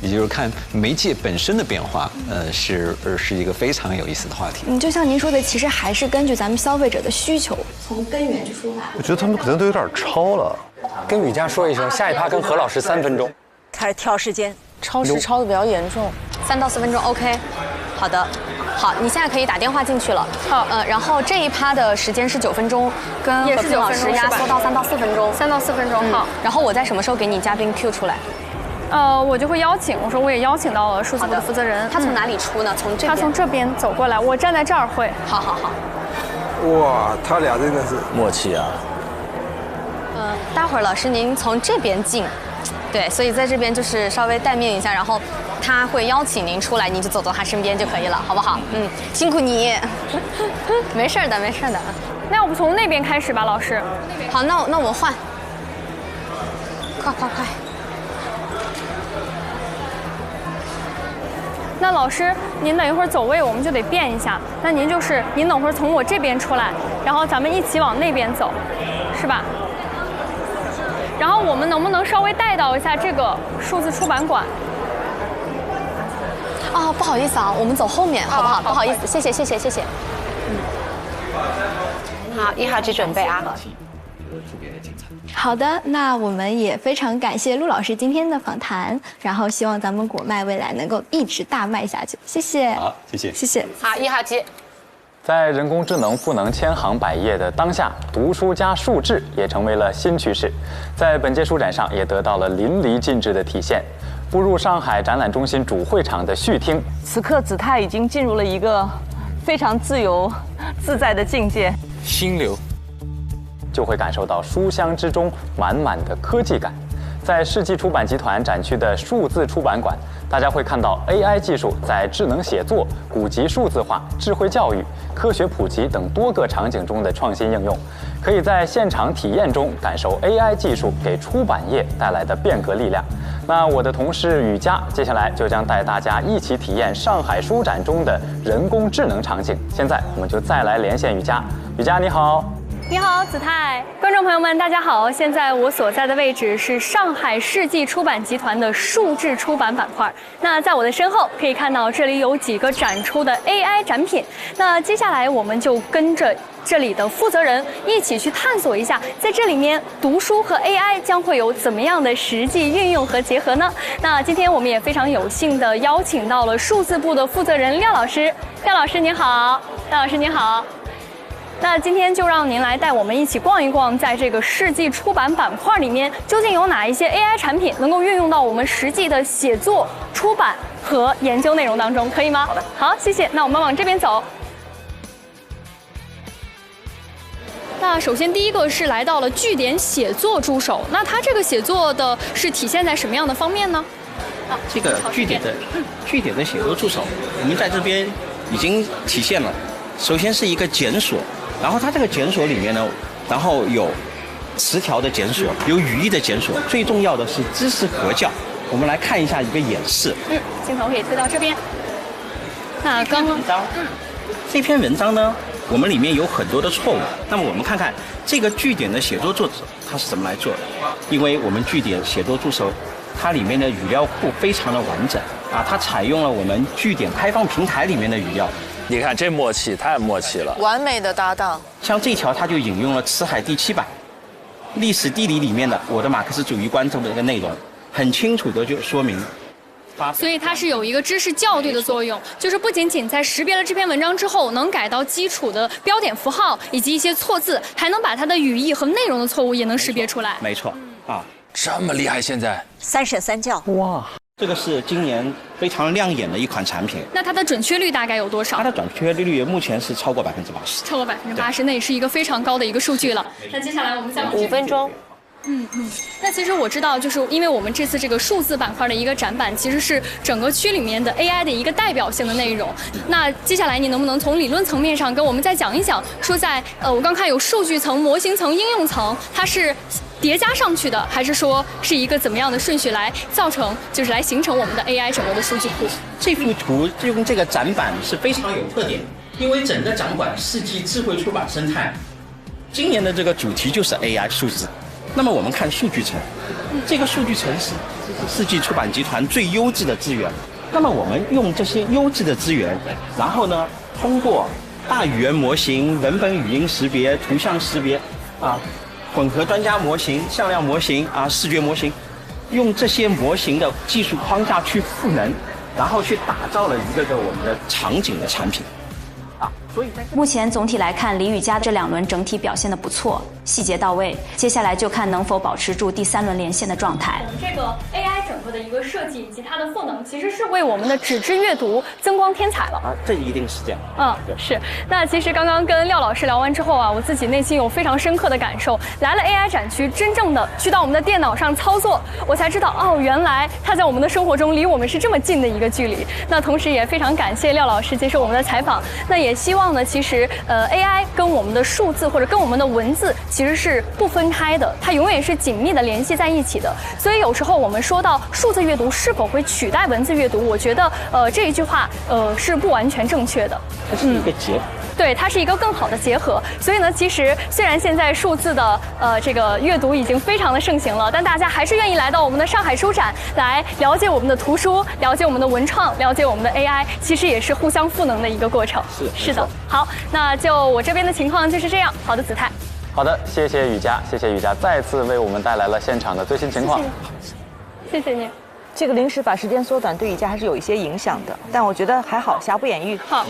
也就是看媒介本身的变化，是一个非常有意思的话题。就像您说的，其实还是根据咱们消费者的需求，从根源去出发。我觉得他们可能都有点超了。跟雨佳说一声，下一趴跟何老师3分钟。开始挑时间，超时超的比较严重，3到4分钟 OK。好的，好，你现在可以打电话进去了。好，然后这一趴的时间是9分钟，跟何平老师压缩到3到4分钟。3到4分钟，好。然后我在什么时候给你嘉宾 Q 出来？我就会邀请，我说我也邀请到了数字部的负责人。他从哪里出呢？从这边。他从这边走过来，我站在这儿会。好好好。哇，他俩真的是默契啊。待会儿老师您从这边进，对，所以在这边就是稍微待命一下，然后他会邀请您出来，你就走到他身边就可以了，好不好？辛苦你。没事的，没事的。那要不从那边开始吧，老师。好，那我换。快快快。那老师，您等一会儿走位，我们就得变一下。那您等会儿从我这边出来，然后咱们一起往那边走，是吧？然后我们能不能稍微带到一下这个数字出版馆？不好意思啊，我们走后面好不好？不好意思，谢谢。好，1号机准备啊。好的，那我们也非常感谢陆老师今天的访谈，然后希望咱们果麦未来能够一直大卖下去。谢谢。好，谢谢。谢谢。好，1号机。在人工智能不能千行百业的当下，读书加数智也成为了新趋势，在本届书展上也得到了淋漓尽致的体现。步入上海展览中心主会场的序厅，此刻子泰已经进入了一个非常自由自在的境界，心流，就会感受到书香之中满满的科技感。在世纪出版集团展区的数字出版馆，大家会看到 AI 技术在智能写作、古籍数字化、智慧教育、科学普及等多个场景中的创新应用，可以在现场体验中感受 AI 技术给出版业带来的变革力量。那我的同事雨佳接下来就将带大家一起体验上海书展中的人工智能场景。现在我们就再来连线雨佳。雨佳你好。你好，子泰，观众朋友们，大家好！现在我所在的位置是上海世纪出版集团的数字出版板块。那在我的身后可以看到，这里有几个展出的 AI 展品。那接下来我们就跟着这里的负责人一起去探索一下，在这里面读书和 AI 将会有怎么样的实际运用和结合呢？那今天我们也非常有幸的邀请到了数字部的负责人廖老师。廖老师您好，廖老师您好。那今天就让您来带我们一起逛一逛，在这个世纪出版板块里面，究竟有哪一些 AI 产品能够运用到我们实际的写作、出版和研究内容当中，可以吗？好的，好，谢谢。那我们往这边走。那首先第一个是来到了句点写作助手，那它这个写作的是体现在什么样的方面呢？这个句点的写作助手，我们在这边已经体现了。首先是一个检索，然后它这个检索里面呢，然后有词条的检索，有语义的检索，最重要的是知识合校。我们来看一下一个演示。镜头可以推到这边。那刚刚这篇文章呢，我们里面有很多的错误。那么我们看看这个句点的写作作者他是怎么来做的？因为我们句点写作助手，它里面的语料库非常的完整啊，它采用了我们句点开放平台里面的语料。你看这默契太默契了，完美的搭档。像这条，它就引用了《辞海》第7版，历史地理里面的我的马克思主义观中的一个内容，很清楚的就说明。所以它是有一个知识校对的作用，就是不仅仅在识别了这篇文章之后，能改到基础的标点符号以及一些错字，还能把它的语义和内容的错误也能识别出来。没错，啊，这么厉害！现在3审3校，哇！这个是今年非常亮眼的一款产品。那它的准确率大概有多少？它的准确率目前是超过80%。超过80%，那也是一个非常高的一个数据了。那接下来我们再往5分钟。那其实我知道，就是因为我们这次这个数字板块的一个展板，其实是整个区里面的 AI 的一个代表性的内容。那接下来你能不能从理论层面上跟我们再讲一讲，说在我刚看有数据层、模型层、应用层，它是叠加上去的，还是说是一个怎么样的顺序来造成，就是来形成我们的 AI 整个的数据库？这幅图用这个展板是非常有特点，因为整个展馆世纪智慧出版生态，今年的这个主题就是 AI 数字。那么我们看数据层，这个数据层是世纪出版集团最优质的资源。那么我们用这些优质的资源，然后呢，通过大语言模型、文本语音识别、图像识别啊，混合专家模型、向量模型啊、视觉模型，用这些模型的技术框架去赋能，然后去打造了一个我们的场景的产品。目前总体来看，李雨佳这2轮整体表现得不错，细节到位。接下来就看能否保持住第3轮连线的状态。这个 AI 整个的一个设计以及它的赋能，其实是为我们的纸质阅读增光添彩了。啊，这一定是这样。是。那其实刚刚跟廖老师聊完之后啊，我自己内心有非常深刻的感受。来了 AI 展区，真正的去到我们的电脑上操作，我才知道哦，原来它在我们的生活中离我们是这么近的一个距离。那同时也非常感谢廖老师接受我们的采访。那也希望呢，其实AI 跟我们的数字或者跟我们的文字其实是不分开的，它永远是紧密的联系在一起的。所以有时候我们说到数字阅读是否会取代文字阅读，我觉得这一句话是不完全正确的。它是一个结合。对，它是一个更好的结合。所以呢，其实虽然现在数字的这个阅读已经非常的盛行了，但大家还是愿意来到我们的上海书展来了解我们的图书，了解我们的文创，了解我们的 AI， 其实也是互相赋能的一个过程。是的。好，那就我这边的情况就是这样。好的，子泰。好的，谢谢雨佳，谢谢雨佳再次为我们带来了现场的最新情况。谢谢你。这个临时把时间缩短，对雨佳还是有一些影响的，但我觉得还好，瑕不掩瑜。好。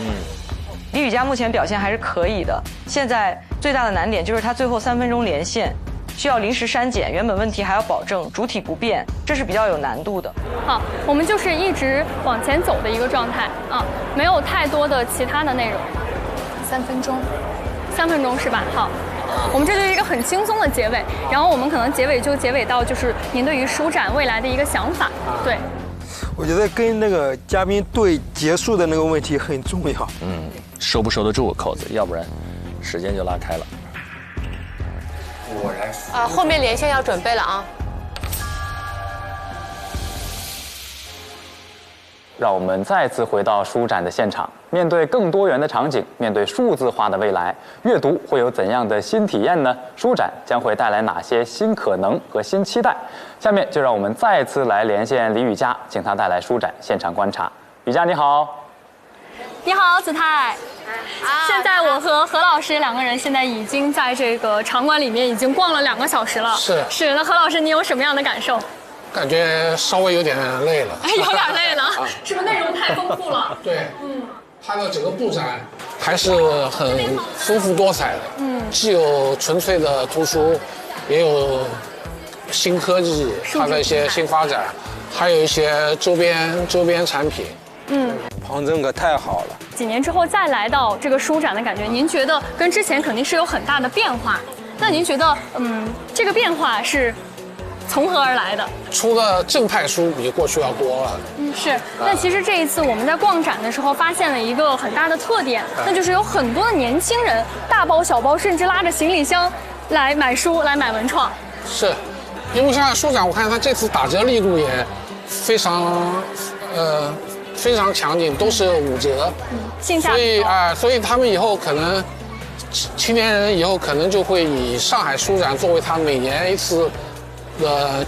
李雨佳目前表现还是可以的，现在最大的难点就是他最后3分钟连线，需要临时删减，原本问题还要保证主体不变，这是比较有难度的。好，我们就是一直往前走的一个状态啊，没有太多的其他的内容。3分钟，3分钟是吧？好，我们这就是一个很轻松的结尾，然后我们可能结尾就结尾到就是您对于书展未来的一个想法，对。我觉得跟那个嘉宾对结束的那个问题很重要。收不收得住扣子，要不然时间就拉开了。果然。后面连线要准备了啊。让我们再次回到书展的现场，面对更多元的场景，面对数字化的未来，阅读会有怎样的新体验呢？书展将会带来哪些新可能和新期待？下面就让我们再次来连线李雨佳，请她带来书展现场观察。雨佳你好。你好，子泰。现在我和何老师2个人现在已经在这个场馆里面已经逛了2个小时了。是。那何老师，你有什么样的感受？感觉稍微有点累了。有点累了，是不是内容太丰富了？对，它的整个布展还是很丰富多彩的。既有纯粹的图书，也有新科技，它的一些新发展，还有一些周边产品。庞真可太好了。几年之后再来到这个书展的感觉，您觉得跟之前肯定是有很大的变化？那您觉得，这个变化是从何而来的？出的正派书比过去要多了。是。那其实这一次我们在逛展的时候发现了一个很大的特点，那就是有很多的年轻人，大包小包，甚至拉着行李箱来买书、来买文创。是，因为像书展，我看它这次打折力度也非常强劲，都是5折。所以他们以后可能青年人以后可能就会以上海书展作为他每年一次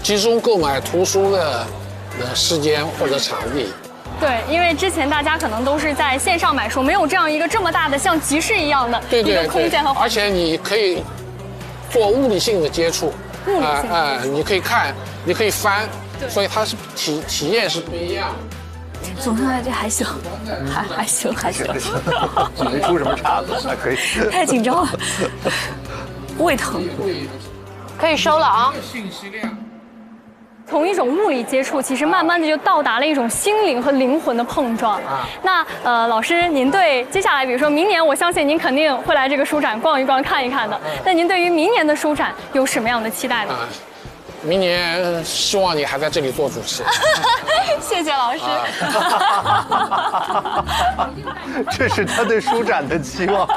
集中购买图书的时间或者场地。对，因为之前大家可能都是在线上买书，没有这样一个这么大的像集市一样的一个空间和环境。而且你可以做物理性的接触，你可以看，你可以翻，所以它是体验是不一样的。总上来这还行，还行。没出什么岔子，还可以。太紧张了，胃疼。可以收了啊。信息量。从一种物理接触，其实慢慢的就到达了一种心灵和灵魂的碰撞。那老师，您对接下来，比如说明年，我相信您肯定会来这个书展逛一逛、看一看的。那您对于明年的书展有什么样的期待呢？明年希望你还在这里做主持。谢谢老师。这是他对书展的期望。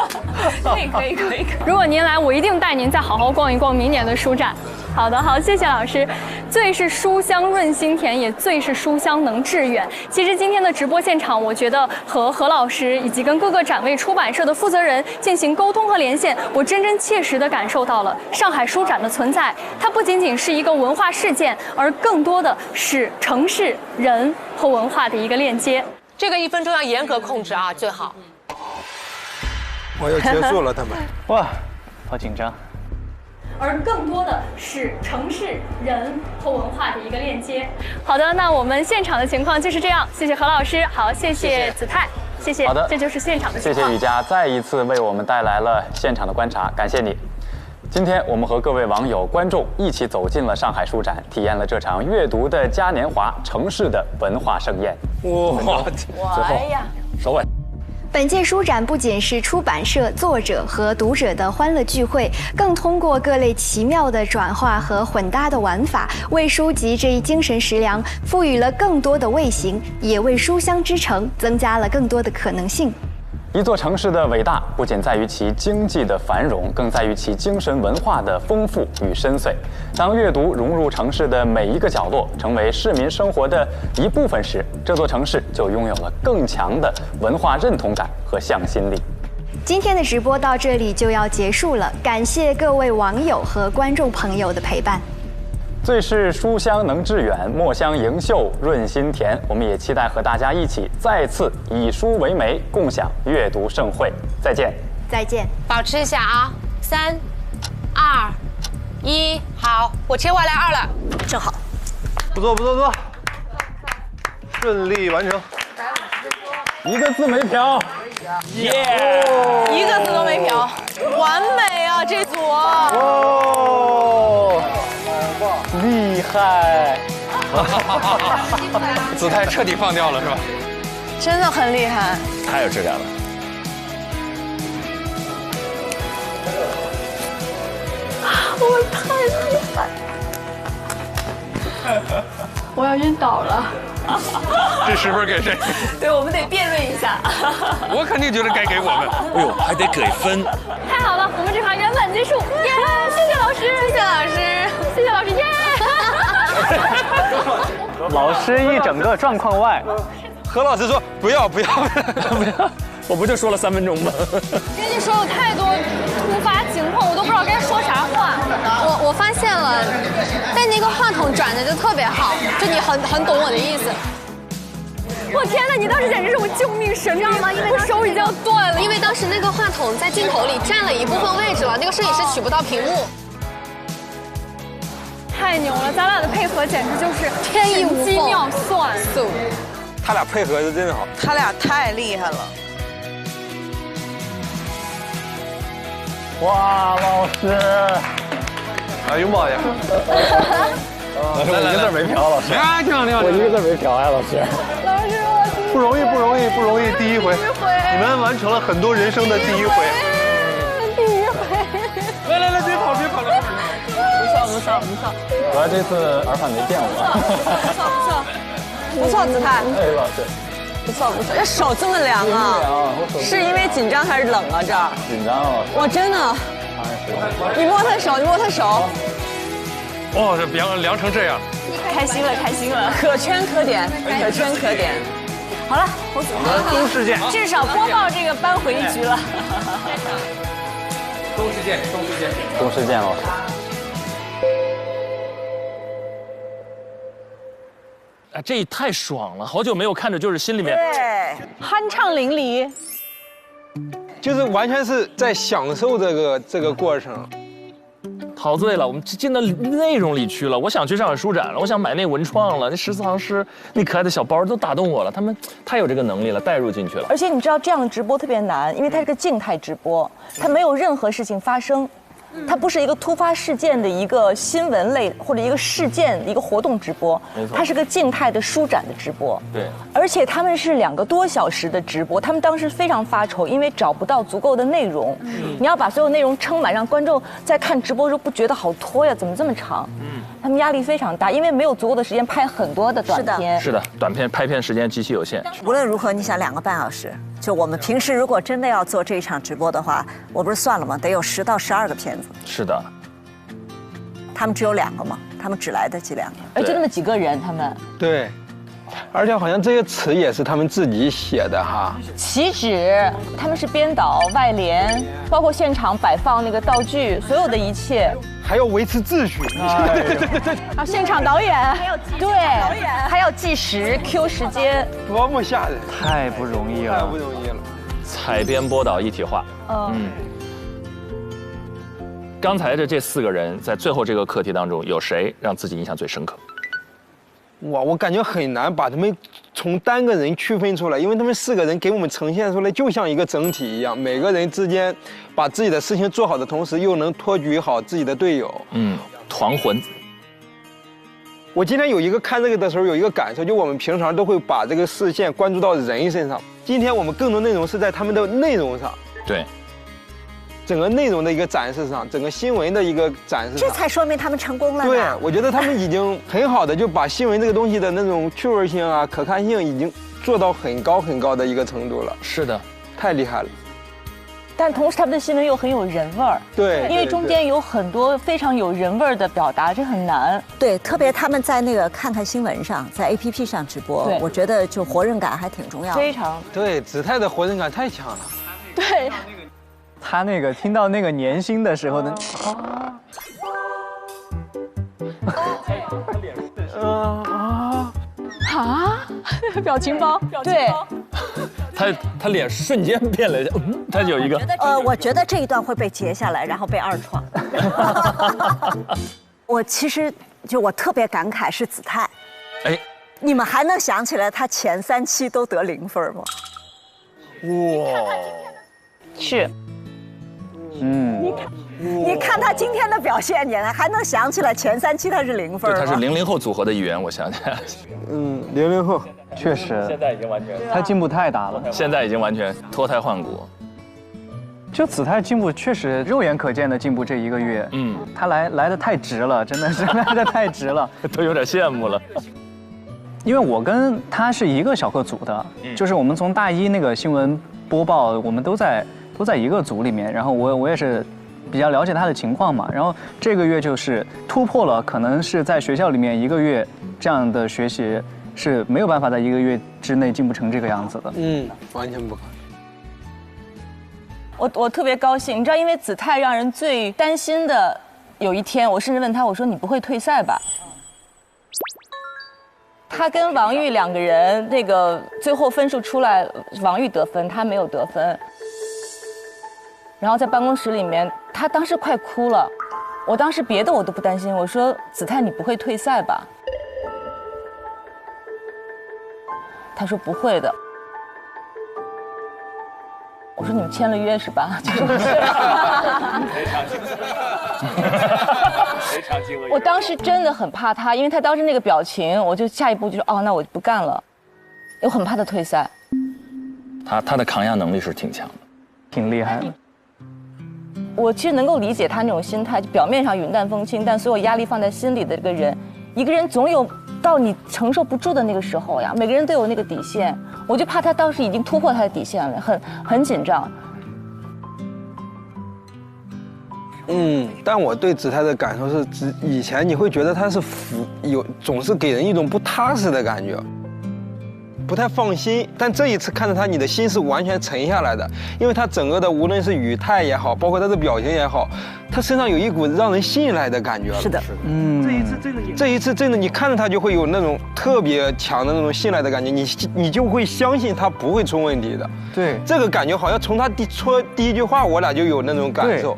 可以。如果您来，我一定带您再好好逛一逛明年的书展。好，谢谢老师。最是书香润心田，也最是书香能致远。其实今天的直播现场，我觉得和何老师以及跟各个展位出版社的负责人进行沟通和连线，我真真切实地感受到了上海书展的存在。它不仅仅是一个文化事件，而更多的是城市人和文化的一个链接。这个1分钟要严格控制啊，最好。我要结束了，他们。哇，好紧张。而更多的是城市人和文化的一个链接。好的，那我们现场的情况就是这样。谢谢何老师，好，谢谢子泰，谢谢。好的，这就是现场的情况。谢谢雨佳再一次为我们带来了现场的观察，感谢你。今天我们和各位网友、观众一起走进了上海书展，体验了这场阅读的嘉年华，城市的文化盛宴。哇，最后首尾。本届书展不仅是出版社、作者和读者的欢乐聚会，更通过各类奇妙的转化和混搭的玩法，为书籍这一精神食粮赋予了更多的味型，也为书香之城增加了更多的可能性。一座城市的伟大，不仅在于其经济的繁荣，更在于其精神文化的丰富与深邃。当阅读融入城市的每一个角落，成为市民生活的一部分时，这座城市就拥有了更强的文化认同感和向心力。今天的直播到这里就要结束了，感谢各位网友和观众朋友的陪伴。最是书香能致远，墨香盈袖润心田。我们也期待和大家一起再次以书为媒，共享阅读盛会。再见，再见，保持一下啊，3、2、1，好，我切过来2了，正好，不错不错不错，顺利完成。一个字没嫖，耶！一个字都没嫖，完美啊这组！哦，厉害！姿态彻底放掉了是吧？真的很厉害，太有质感了。我太厉害，我要晕倒了。这10分给谁？对，我们得辩论一下。我肯定觉得该给我们。哎呦，还得给分。太好了，我们这场圆满结束，耶！谢谢老师，谢谢老师，谢谢老师，耶！老师一整个状况外，何老师说不要不要不要，我不就说了3分钟吗？跟你说有太多突发情况，我都不知道该说啥话。我发现了，但那个话筒转的就特别好，就你很懂我的意思。我天哪，你当时简直是我救命神，你知道吗？因为我手已经要断了。因为当时那个话筒在镜头里占了一部分位置了，那个摄影师取不到屏幕。太牛了，咱俩的配合简直就是天衣无缝，妙算。他俩配合的真好，他俩太厉害了。哇，老师！啊，拥抱一下。我一个字没嫖，老师。我一个字没嫖呀，老师。老师，我不容易，不容易，不容易！第一回，你们完成了很多人生的第一回。第一回。来，别跑，别跑了。不笑。主要这次尔反没见我。不错，姿态。哎，老师。不错，这手这么凉啊？是因为紧张还是冷啊？这儿紧张啊！我真的。你摸他手。哦，这凉成这样。开心了，可圈可点。好了，侯子涵，中事件，至少播报这个扳回一局了。中事件，老师。啊，这太爽了！好久没有看着，就是心里面对，酣畅淋漓，就是完全是在享受这个过程。陶醉了，我们进到内容里去了。我想去上海书展了，我想买那文创了，那14行诗，那可爱的小包都打动我了。他们太有这个能力了，带入进去了。而且你知道这样的直播特别难，因为它是个静态直播，它没有任何事情发生。它不是一个突发事件的一个新闻类或者一个事件一个活动直播，它是个静态的书展的直播。对，而且他们是2个多小时的直播，他们当时非常发愁，因为找不到足够的内容。你要把所有内容撑满，让观众在看直播的时候不觉得好拖呀，怎么这么长？他们压力非常大，因为没有足够的时间拍很多的短片。是的，短片拍片时间极其有限。无论如何，你想2个半小时，就我们平时如果真的要做这一场直播的话，我不是算了吗？得有10到12个片子。是的。他们只有2个嘛，他们只来得及2个，而就那么几个人，他们对，而且好像这些词也是他们自己写的哈。岂止，他们是编导、外联，包括现场摆放那个道具，所有的一切，还要维持秩序。对，啊，现场导演，对，还要计时、Q 时间，多么吓人！太不容易了，太不容易了。采编播导一体化。刚才的这4个人在最后这个课题当中，有谁让自己印象最深刻？哇，我感觉很难把他们从单个人区分出来，因为他们4个人给我们呈现出来就像一个整体一样，每个人之间把自己的事情做好的同时，又能托举好自己的队友。团魂。我今天有一个看这个的时候有一个感受，就我们平常都会把这个视线关注到人身上，今天我们更多内容是在他们的内容上。对。整个内容的一个展示上，整个新闻的一个展示上，这才说明他们成功了。对，我觉得他们已经很好的就把新闻这个东西的那种趣味性啊、可看性已经做到很高很高的一个程度了。是的，太厉害了。但同时他们的新闻又很有人味儿。对，因为中间有很多非常有人味儿的表达，这很难。对，特别他们在那个看看新闻上，在 APP 上直播，我觉得就活人感还挺重要的。非常。对，姿态的活人感太强了。对。他那个听到那个年薪的时候呢，表情包，对，他脸瞬间变了，他有一个。我觉得这一段会被截下来，然后被二创。我其实我特别感慨是子泰，哎，你们还能想起来他前3期都得0分吗？哇，是，你看他今天的表现，你还能想起来前3期他是0分吗？对，他是00后组合的一员，我想起来。00后确实，现在已经完全，他进步太大了，现在已经完全脱胎换骨。就子泰进步确实肉眼可见的进步，这1个月，他来的太直了，真的是来的太直了，都有点羡慕了。因为我跟他是一个小课组的，就是我们从大一那个新闻播报，我们都在一个组里面，然后我也是比较了解他的情况嘛，然后这个月就是突破了，可能是在学校里面1个月这样的学习是没有办法在1个月之内进步成这个样子的，完全不可能。我特别高兴，你知道，因为子泰让人最担心的，有一天我甚至问他，我说你不会退赛吧？他跟王玉2个人那个最后分数出来，王玉得分，他没有得分。然后在办公室里面，他当时快哭了。我当时别的我都不担心，我说子泰你不会退赛吧？他说不会的。我说你们签了约是吧？我当时真的很怕他，因为他当时那个表情，我就下一步就说哦，那我就不干了。我很怕他退赛。他的抗压能力是挺强的，挺厉害的。我其实能够理解他那种心态，就表面上云淡风轻，但所有压力放在心里的这个人，一个人总有到你承受不住的那个时候呀。每个人都有那个底线，我就怕他当时已经突破他的底线了，很紧张。但我对子泰的感受是，以前你会觉得他是总是给人一种不踏实的感觉，不太放心。但这一次看着他，你的心是完全沉下来的，因为他整个的无论是语态也好，包括他的表情也好，他身上有一股让人信赖的感觉了。是的，这一次真的，你看着他就会有那种特别强的那种信赖的感觉，你就会相信他不会出问题的。对，这个感觉好像从他说第1句话，我俩就有那种感受。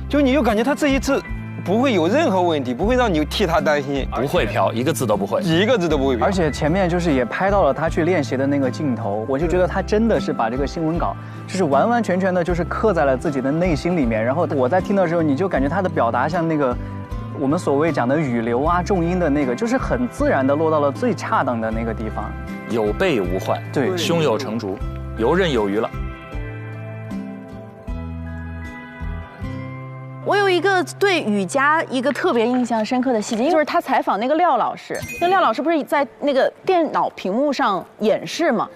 就你就感觉他这一次不会有任何问题，不会让你替他担心，不会飘，一个字都不会，一个字都不会飘。而且前面就是也拍到了他去练习的那个镜头，我就觉得他真的是把这个新闻稿就是完完全全的就是刻在了自己的内心里面。然后我在听的时候，你就感觉他的表达像那个我们所谓讲的语流啊、重音的那个，就是很自然的落到了最恰当的那个地方，有备无患，对，胸有成竹，游刃有余了。我有一个对雨佳一个特别印象深刻的细节，就是他采访那个廖老师，那廖老师不是在那个电脑屏幕上演示吗？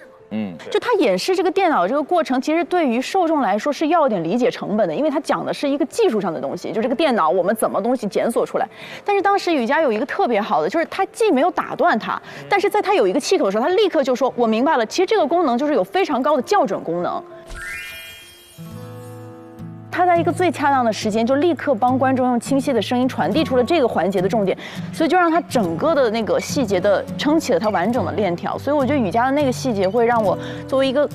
就他演示这个电脑这个过程，其实对于受众来说是要一点理解成本的，因为他讲的是一个技术上的东西，就这个电脑我们怎么东西检索出来。但是当时雨佳有一个特别好的，就是他既没有打断他，但是在他有一个气口的时候，他立刻就说：“我明白了，其实这个功能就是有非常高的校准功能。”他在一个最恰当的时间，就立刻帮观众用清晰的声音传递出了这个环节的重点，所以就让他整个的那个细节的撑起了他完整的链条。所以我觉得雨佳的那个细节会让我作为一个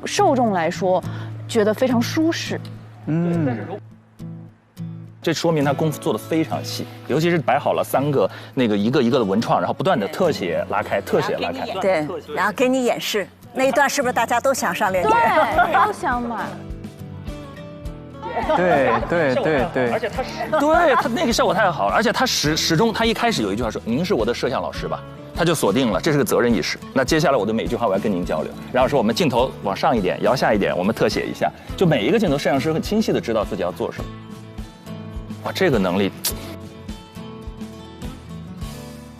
受众来说，觉得非常舒适。这说明他功夫做得非常细，尤其是摆好了3个那个一个一个的文创，然后不断的特写拉开，特写拉开。对，然后给你演示那一段，是不是大家都想上链接？对，都想买。对，而且他那个效果太好了，而且他始终他一开始有一句话说：“您是我的摄像老师吧？”他就锁定了，这是个责任意识。那接下来我的每一句话我要跟您交流，然后说我们镜头往上一点，摇下一点，我们特写一下，就每一个镜头摄像师很清晰的知道自己要做什么。哇，这个能力，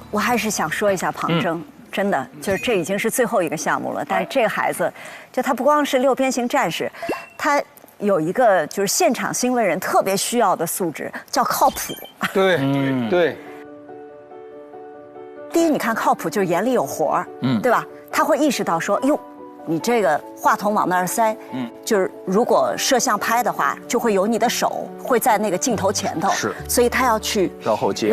我还是想说一下庞征。真的，就是这已经是最后一个项目了，但这个孩子，就他不光是6边形战士，他有一个就是现场新闻人特别需要的素质，叫靠谱。对，对。第一，你看靠谱就是眼里有活儿，对吧？他会意识到说，哟，你这个话筒往那儿塞，就是如果摄像拍的话，就会有你的手会在那个镜头前头，是，所以他要去绕后接，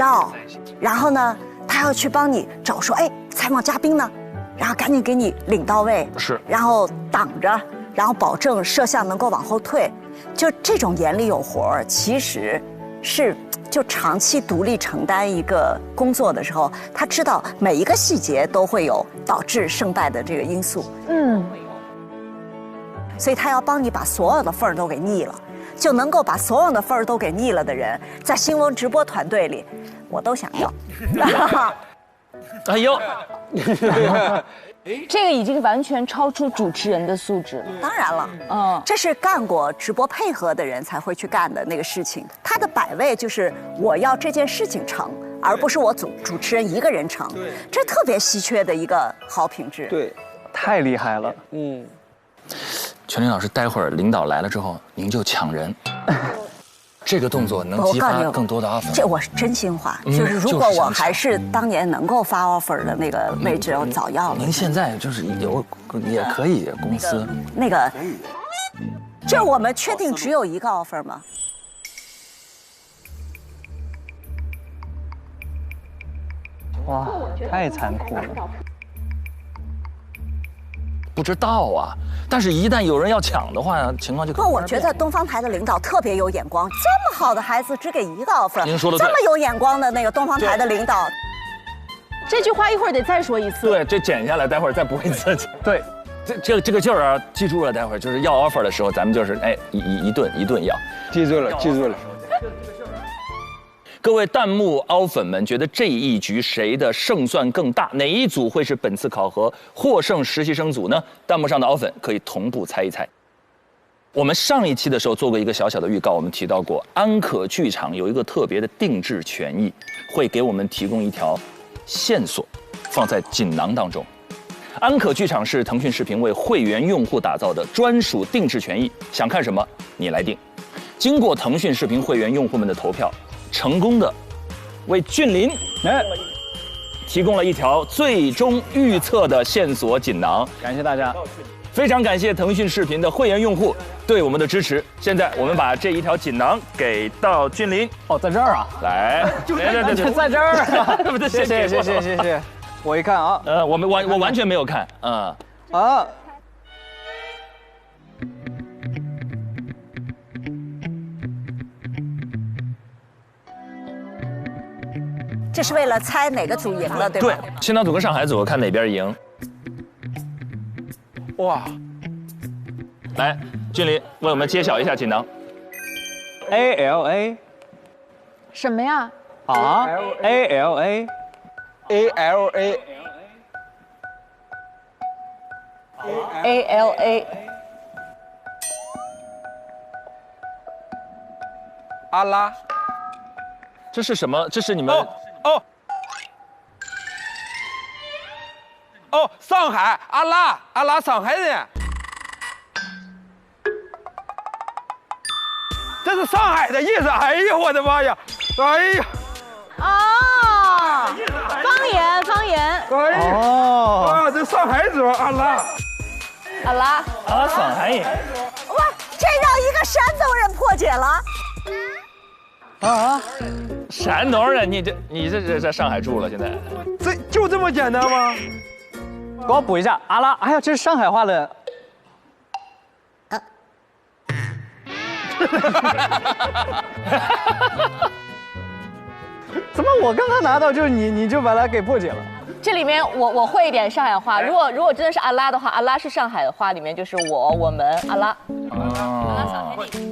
然后呢，他要去帮你找说，哎，采访嘉宾呢，然后赶紧给你领到位，是，然后挡着，然后保证摄像能够往后退，就这种眼里有活儿，其实是。就长期独立承担一个工作的时候，他知道每一个细节都会有导致胜败的这个因素。所以他要帮你把所有的缝儿都给腻了，就能够把所有的缝儿都给腻了的人，在新闻直播团队里，我都想要。哎呦，这个已经完全超出主持人的素质。当然了，这是干过直播配合的人才会去干的那个事情。他的摆位就是我要这件事情成，而不是我主持人一个人成。这特别稀缺的一个好品质。对，太厉害了。全林老师，待会儿领导来了之后，您就抢人。这个动作能激发更多的 offer。这我是真心话，就是如果我还是当年能够发 offer 的那个位置，我早要了。您现在就是也可以公司那个，这我们确定只有一个 offer 吗？哇，太残酷了。不知道啊，但是一旦有人要抢的话，情况就可能。不，我觉得东方台的领导特别有眼光，这么好的孩子只给一个 offer。您说的对。这么有眼光的那个东方台的领导，这句话一会儿得再说一次。对，这剪下来，待会儿再播一次。对，这个劲儿啊，记住了，待会儿就是要 offer 的时候，咱们就是一顿要。记住了，记住了。各位弹幕凹粉们，觉得这一局谁的胜算更大？哪一组会是本次考核获胜实习生组呢？弹幕上的凹粉可以同步猜一猜。我们上一期的时候做过一个小小的预告，我们提到过安可剧场有一个特别的定制权益，会给我们提供一条线索，放在锦囊当中。安可剧场是腾讯视频为会员用户打造的专属定制权益，想看什么你来定。经过腾讯视频会员用户们的投票，成功的为俊林提供了一条最终预测的线索锦囊，感谢大家，非常感谢腾讯视频的会员用户对我们的支持。现在我们把这一条锦囊给到俊林。哦，在这儿啊，来，就在这儿，谢谢。我一看啊，我完全没有看，这是为了猜哪个组赢了，对吧？对，青岛组跟上海组看哪边赢。哇，来，俊林为我们揭晓一下锦囊。ALA 什么呀？啊 ，ALA。阿拉，这是什么？这是你们上海阿拉上海人，这是上海的意思。哎呀，我的妈呀！哎呀！哦，方言。这上海组阿拉上海人。哇，这让一个山东人破解了。山东人，你这在上海住了，现在这就这么简单吗？给我补一下，阿拉，哎呀，这是上海话的。怎么我刚刚拿到就是你就把它给破解了？这里面我会一点上海话，如果真的是阿拉的话，阿拉是上海的话里面就是我们阿拉。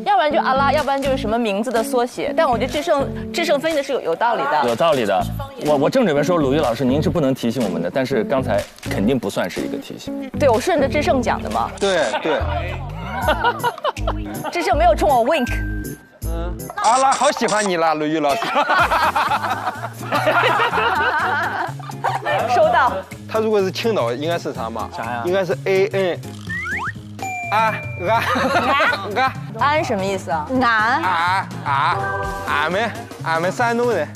要不然就阿拉，要不然就是什么名字的缩写。但我觉得智胜分析的是有道理的。有道理的。我正准备说，鲁豫老师您是不能提醒我们的，但是刚才肯定不算是一个提醒。对，我顺着智胜讲的嘛。对。智胜没有冲我 wink。阿拉好喜欢你啦，鲁豫老师。收到。他如果是青岛，应该是啥嘛？啥呀？应该是 AN。安什么意思啊？俺们山东人。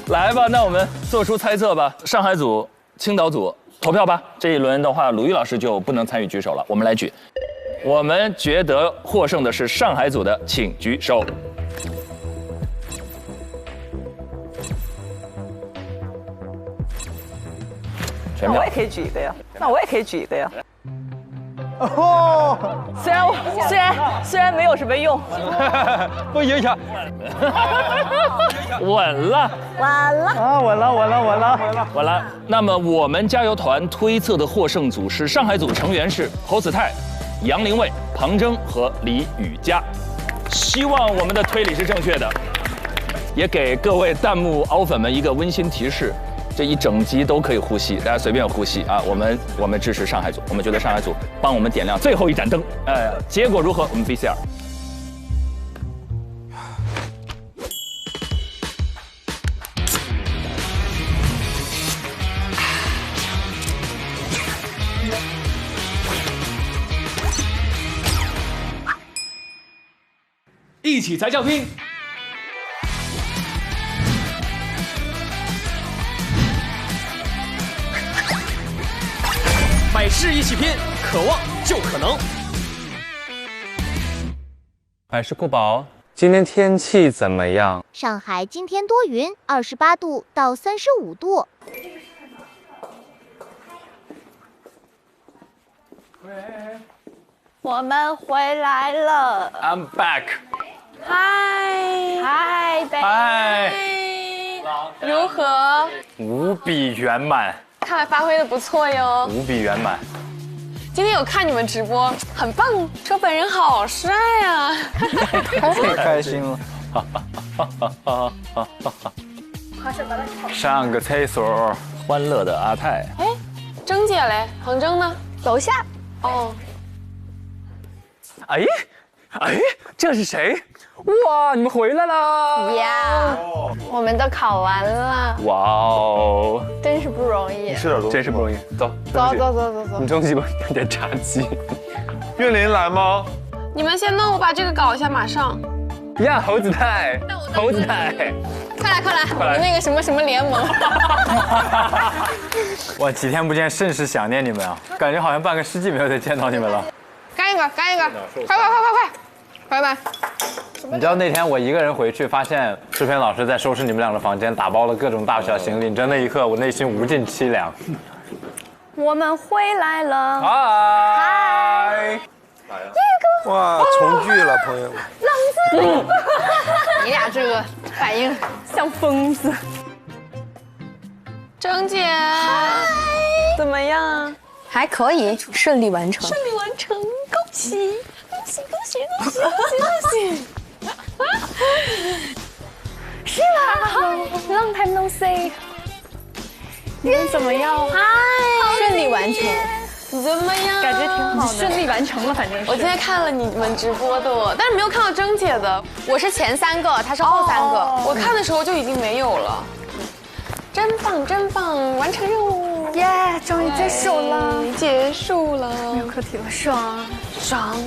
来吧，那我们做出猜测吧。上海组、青岛组投票吧。这一轮的话，鲁豫老师就不能参与举手了。我们来举，我们觉得获胜的是上海组的，请举手。那我也可以举一个呀。那我也可以举一个呀。哦，虽然没有什么用，不影响。稳了，完了啊，稳了。那么我们加油团推测的获胜组是上海组，成员是侯子泰、杨凌卫、庞征和李雨佳。希望我们的推理是正确的，也给各位弹幕凹粉们一个温馨提示。这一整集都可以呼吸，大家随便呼吸啊！我们支持上海组，我们觉得上海组帮我们点亮最后一盏灯。结果如何？我们 VCR。一起才叫拼。百事一起拼，渴望就可能。百事酷宝，今天天气怎么样？上海今天多云，28度到35度。我们回来了。 I'm back。嗨，如何？无比圆满。看来发挥的不错哟。无比圆满。今天有看你们直播，很棒，说本人好帅啊。太开心了。上个厕所。欢乐的阿泰。哎，征姐嘞？杭征呢？楼下。哦。哎，这是谁？哇，你们回来了呀！我们都考完了。哇哦，真是不容易。吃点东西，真是不容易。走。你中鸡吧，点炸鸡。岳林来吗？你们先弄，我把这个搞一下，马上。呀，猴子泰，快来！我们那个什么联盟。哇，几天不见，甚是想念你们啊！感觉好像半个世纪没有再见到你们了。干一个！快！你知道那天我一个人回去，发现制片老师在收拾你们俩的房间，打包了各种大小行李。你知道那一刻，我内心无尽凄凉。我们回来了。嗨！哇，重聚了，朋友们。浪子，你俩这个反应像疯子。征姐，怎么样？还可以，顺利完成。恭喜！是吧 ？Long time no see。你们怎么样？顺利完成。你怎么样？感觉挺好的。顺利完成了，反正是。我今天看了你们直播的，但是没有看到征姐的。我是前3个，她是后3个。我看的时候就已经没有了。真棒！完成任务，耶！终于结束了，没有课题了，爽！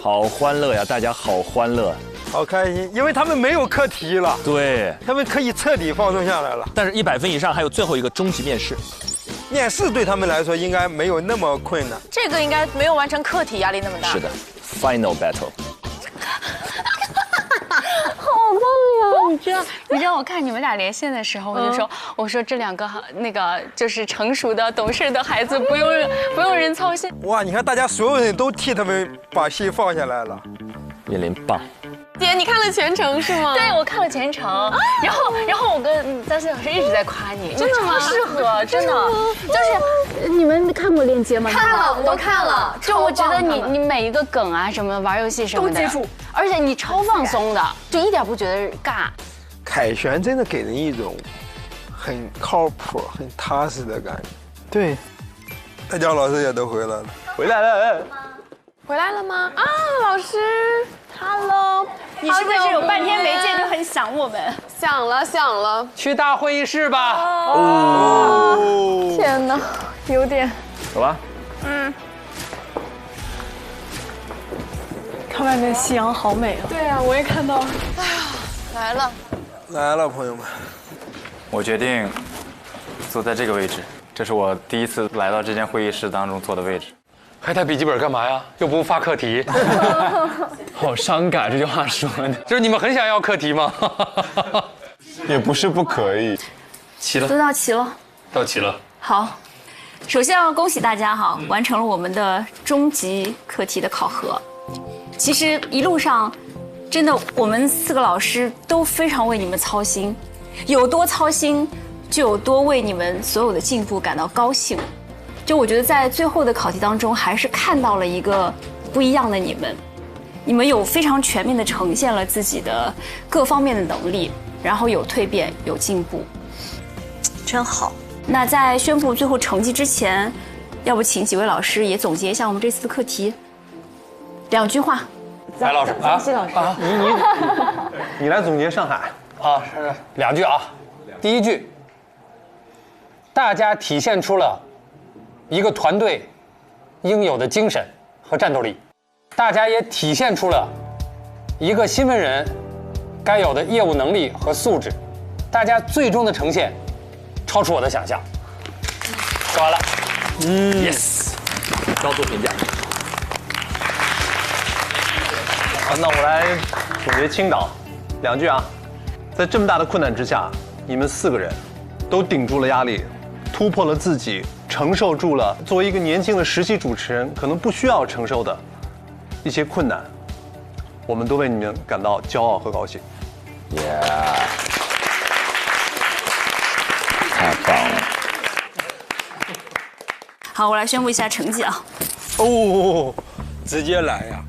好欢乐呀，大家好欢乐，好开心，因为他们没有课题了，对，他们可以彻底放松下来了。但是100分以上还有最后一个终极面试，面试对他们来说应该没有那么困难。这个应该没有完成课题，压力那么大。是的 ，Final Battle。好棒呀！你知道我看你们俩连线的时候，我说这2个那个就是成熟的、懂事的孩子，不用人操心。哇，你看大家所有人都替他们把戏放下来了。岳林棒。姐，你看了全程是吗？对，我看了全程。然后我跟张希老师一直在夸你，真的吗？超适合，真的。就是你们看过链接吗？看了，我都看了。就我觉得你每一个梗啊，什么玩游戏什么的，都记住。而且你超放松的，就一点不觉得尬。凯旋真的给人一种很靠谱、很踏实的感觉。对，大家老师也都回来了。回来了吗？啊，老师 ，Hello， 你是不是有半天没见就很想我们？想了。去大会议室吧。哦，天哪，有点。走吧。看外面夕阳好美啊。对啊，我也看到了。哎呀，来了，朋友们。我决定坐在这个位置。这是我第一次来到这间会议室当中坐的位置。还带笔记本干嘛呀？又不发课题。好伤感，这句话说的。就是你们很想要课题吗？也不是不可以。齐了，都到齐了。到齐了。好，首先要恭喜大家哈，完成了我们的终极课题的考核。其实一路上，真的我们4个老师都非常为你们操心，有多操心，就有多为你们所有的进步感到高兴。就我觉得在最后的考题当中，还是看到了一个不一样的你们，你们有非常全面的呈现了自己的各方面的能力，然后有蜕变，有进步，真好。那在宣布最后成绩之前，要不请几位老师也总结一下我们这次的课题，2句话。来，老师啊，西老师啊，你来总结上海啊，是2句啊。第1句，大家体现出了一个团队应有的精神和战斗力，大家也体现出了一个新闻人该有的业务能力和素质，大家最终的呈现超出我的想象。说完了，yes， 高度评价。好，那我来总结青岛2句啊，在这么大的困难之下，你们4个人都顶住了压力，突破了自己，承受住了作为一个年轻的实习主持人可能不需要承受的一些困难，我们都为你们感到骄傲和高兴。太棒了！好，我来宣布一下成绩啊。直接来呀！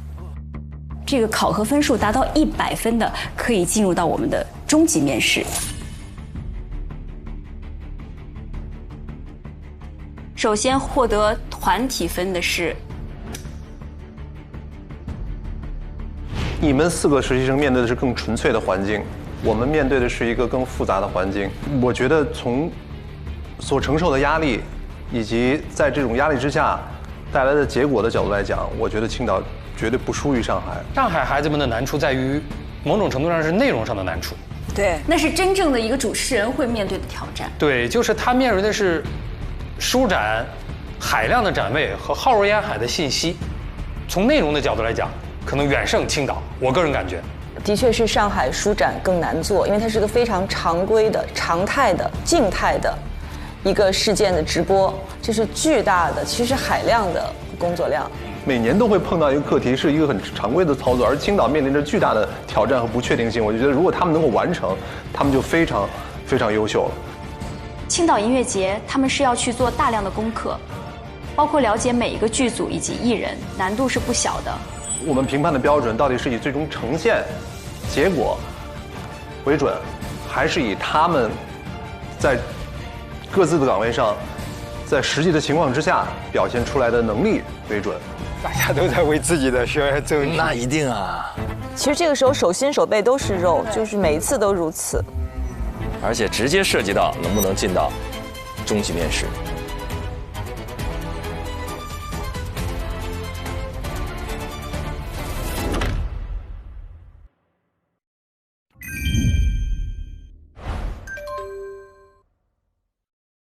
这个考核分数达到100分的，可以进入到我们的终极面试。首先获得团体分的是你们4个实习生面对的是更纯粹的环境，我们面对的是一个更复杂的环境。我觉得从所承受的压力，以及在这种压力之下带来的结果的角度来讲，我觉得青岛绝对不输于上海。上海孩子们的难处在于，某种程度上是内容上的难处。对，那是真正的一个主持人会面对的挑战。对，就是他面对的是舒展、海量的展位和浩如烟海的信息。从内容的角度来讲，可能远胜青岛。我个人感觉，的确是上海书展更难做，因为它是个非常常规的、常态的、静态的一个事件的直播，这是巨大的，其实海量的工作量。每年都会碰到一个课题，是一个很常规的操作，而青岛面临着巨大的挑战和不确定性。我就觉得，如果他们能够完成，他们就非常非常优秀了。青岛音乐节，他们是要去做大量的功课，包括了解每一个剧组以及艺人，难度是不小的。我们评判的标准到底是以最终呈现结果为准，还是以他们在各自的岗位上，在实际的情况之下表现出来的能力为准？大家都在为自己的学员争取。那一定啊！其实这个时候手心手背都是肉，就是每一次都如此。而且直接涉及到能不能进到终极面试。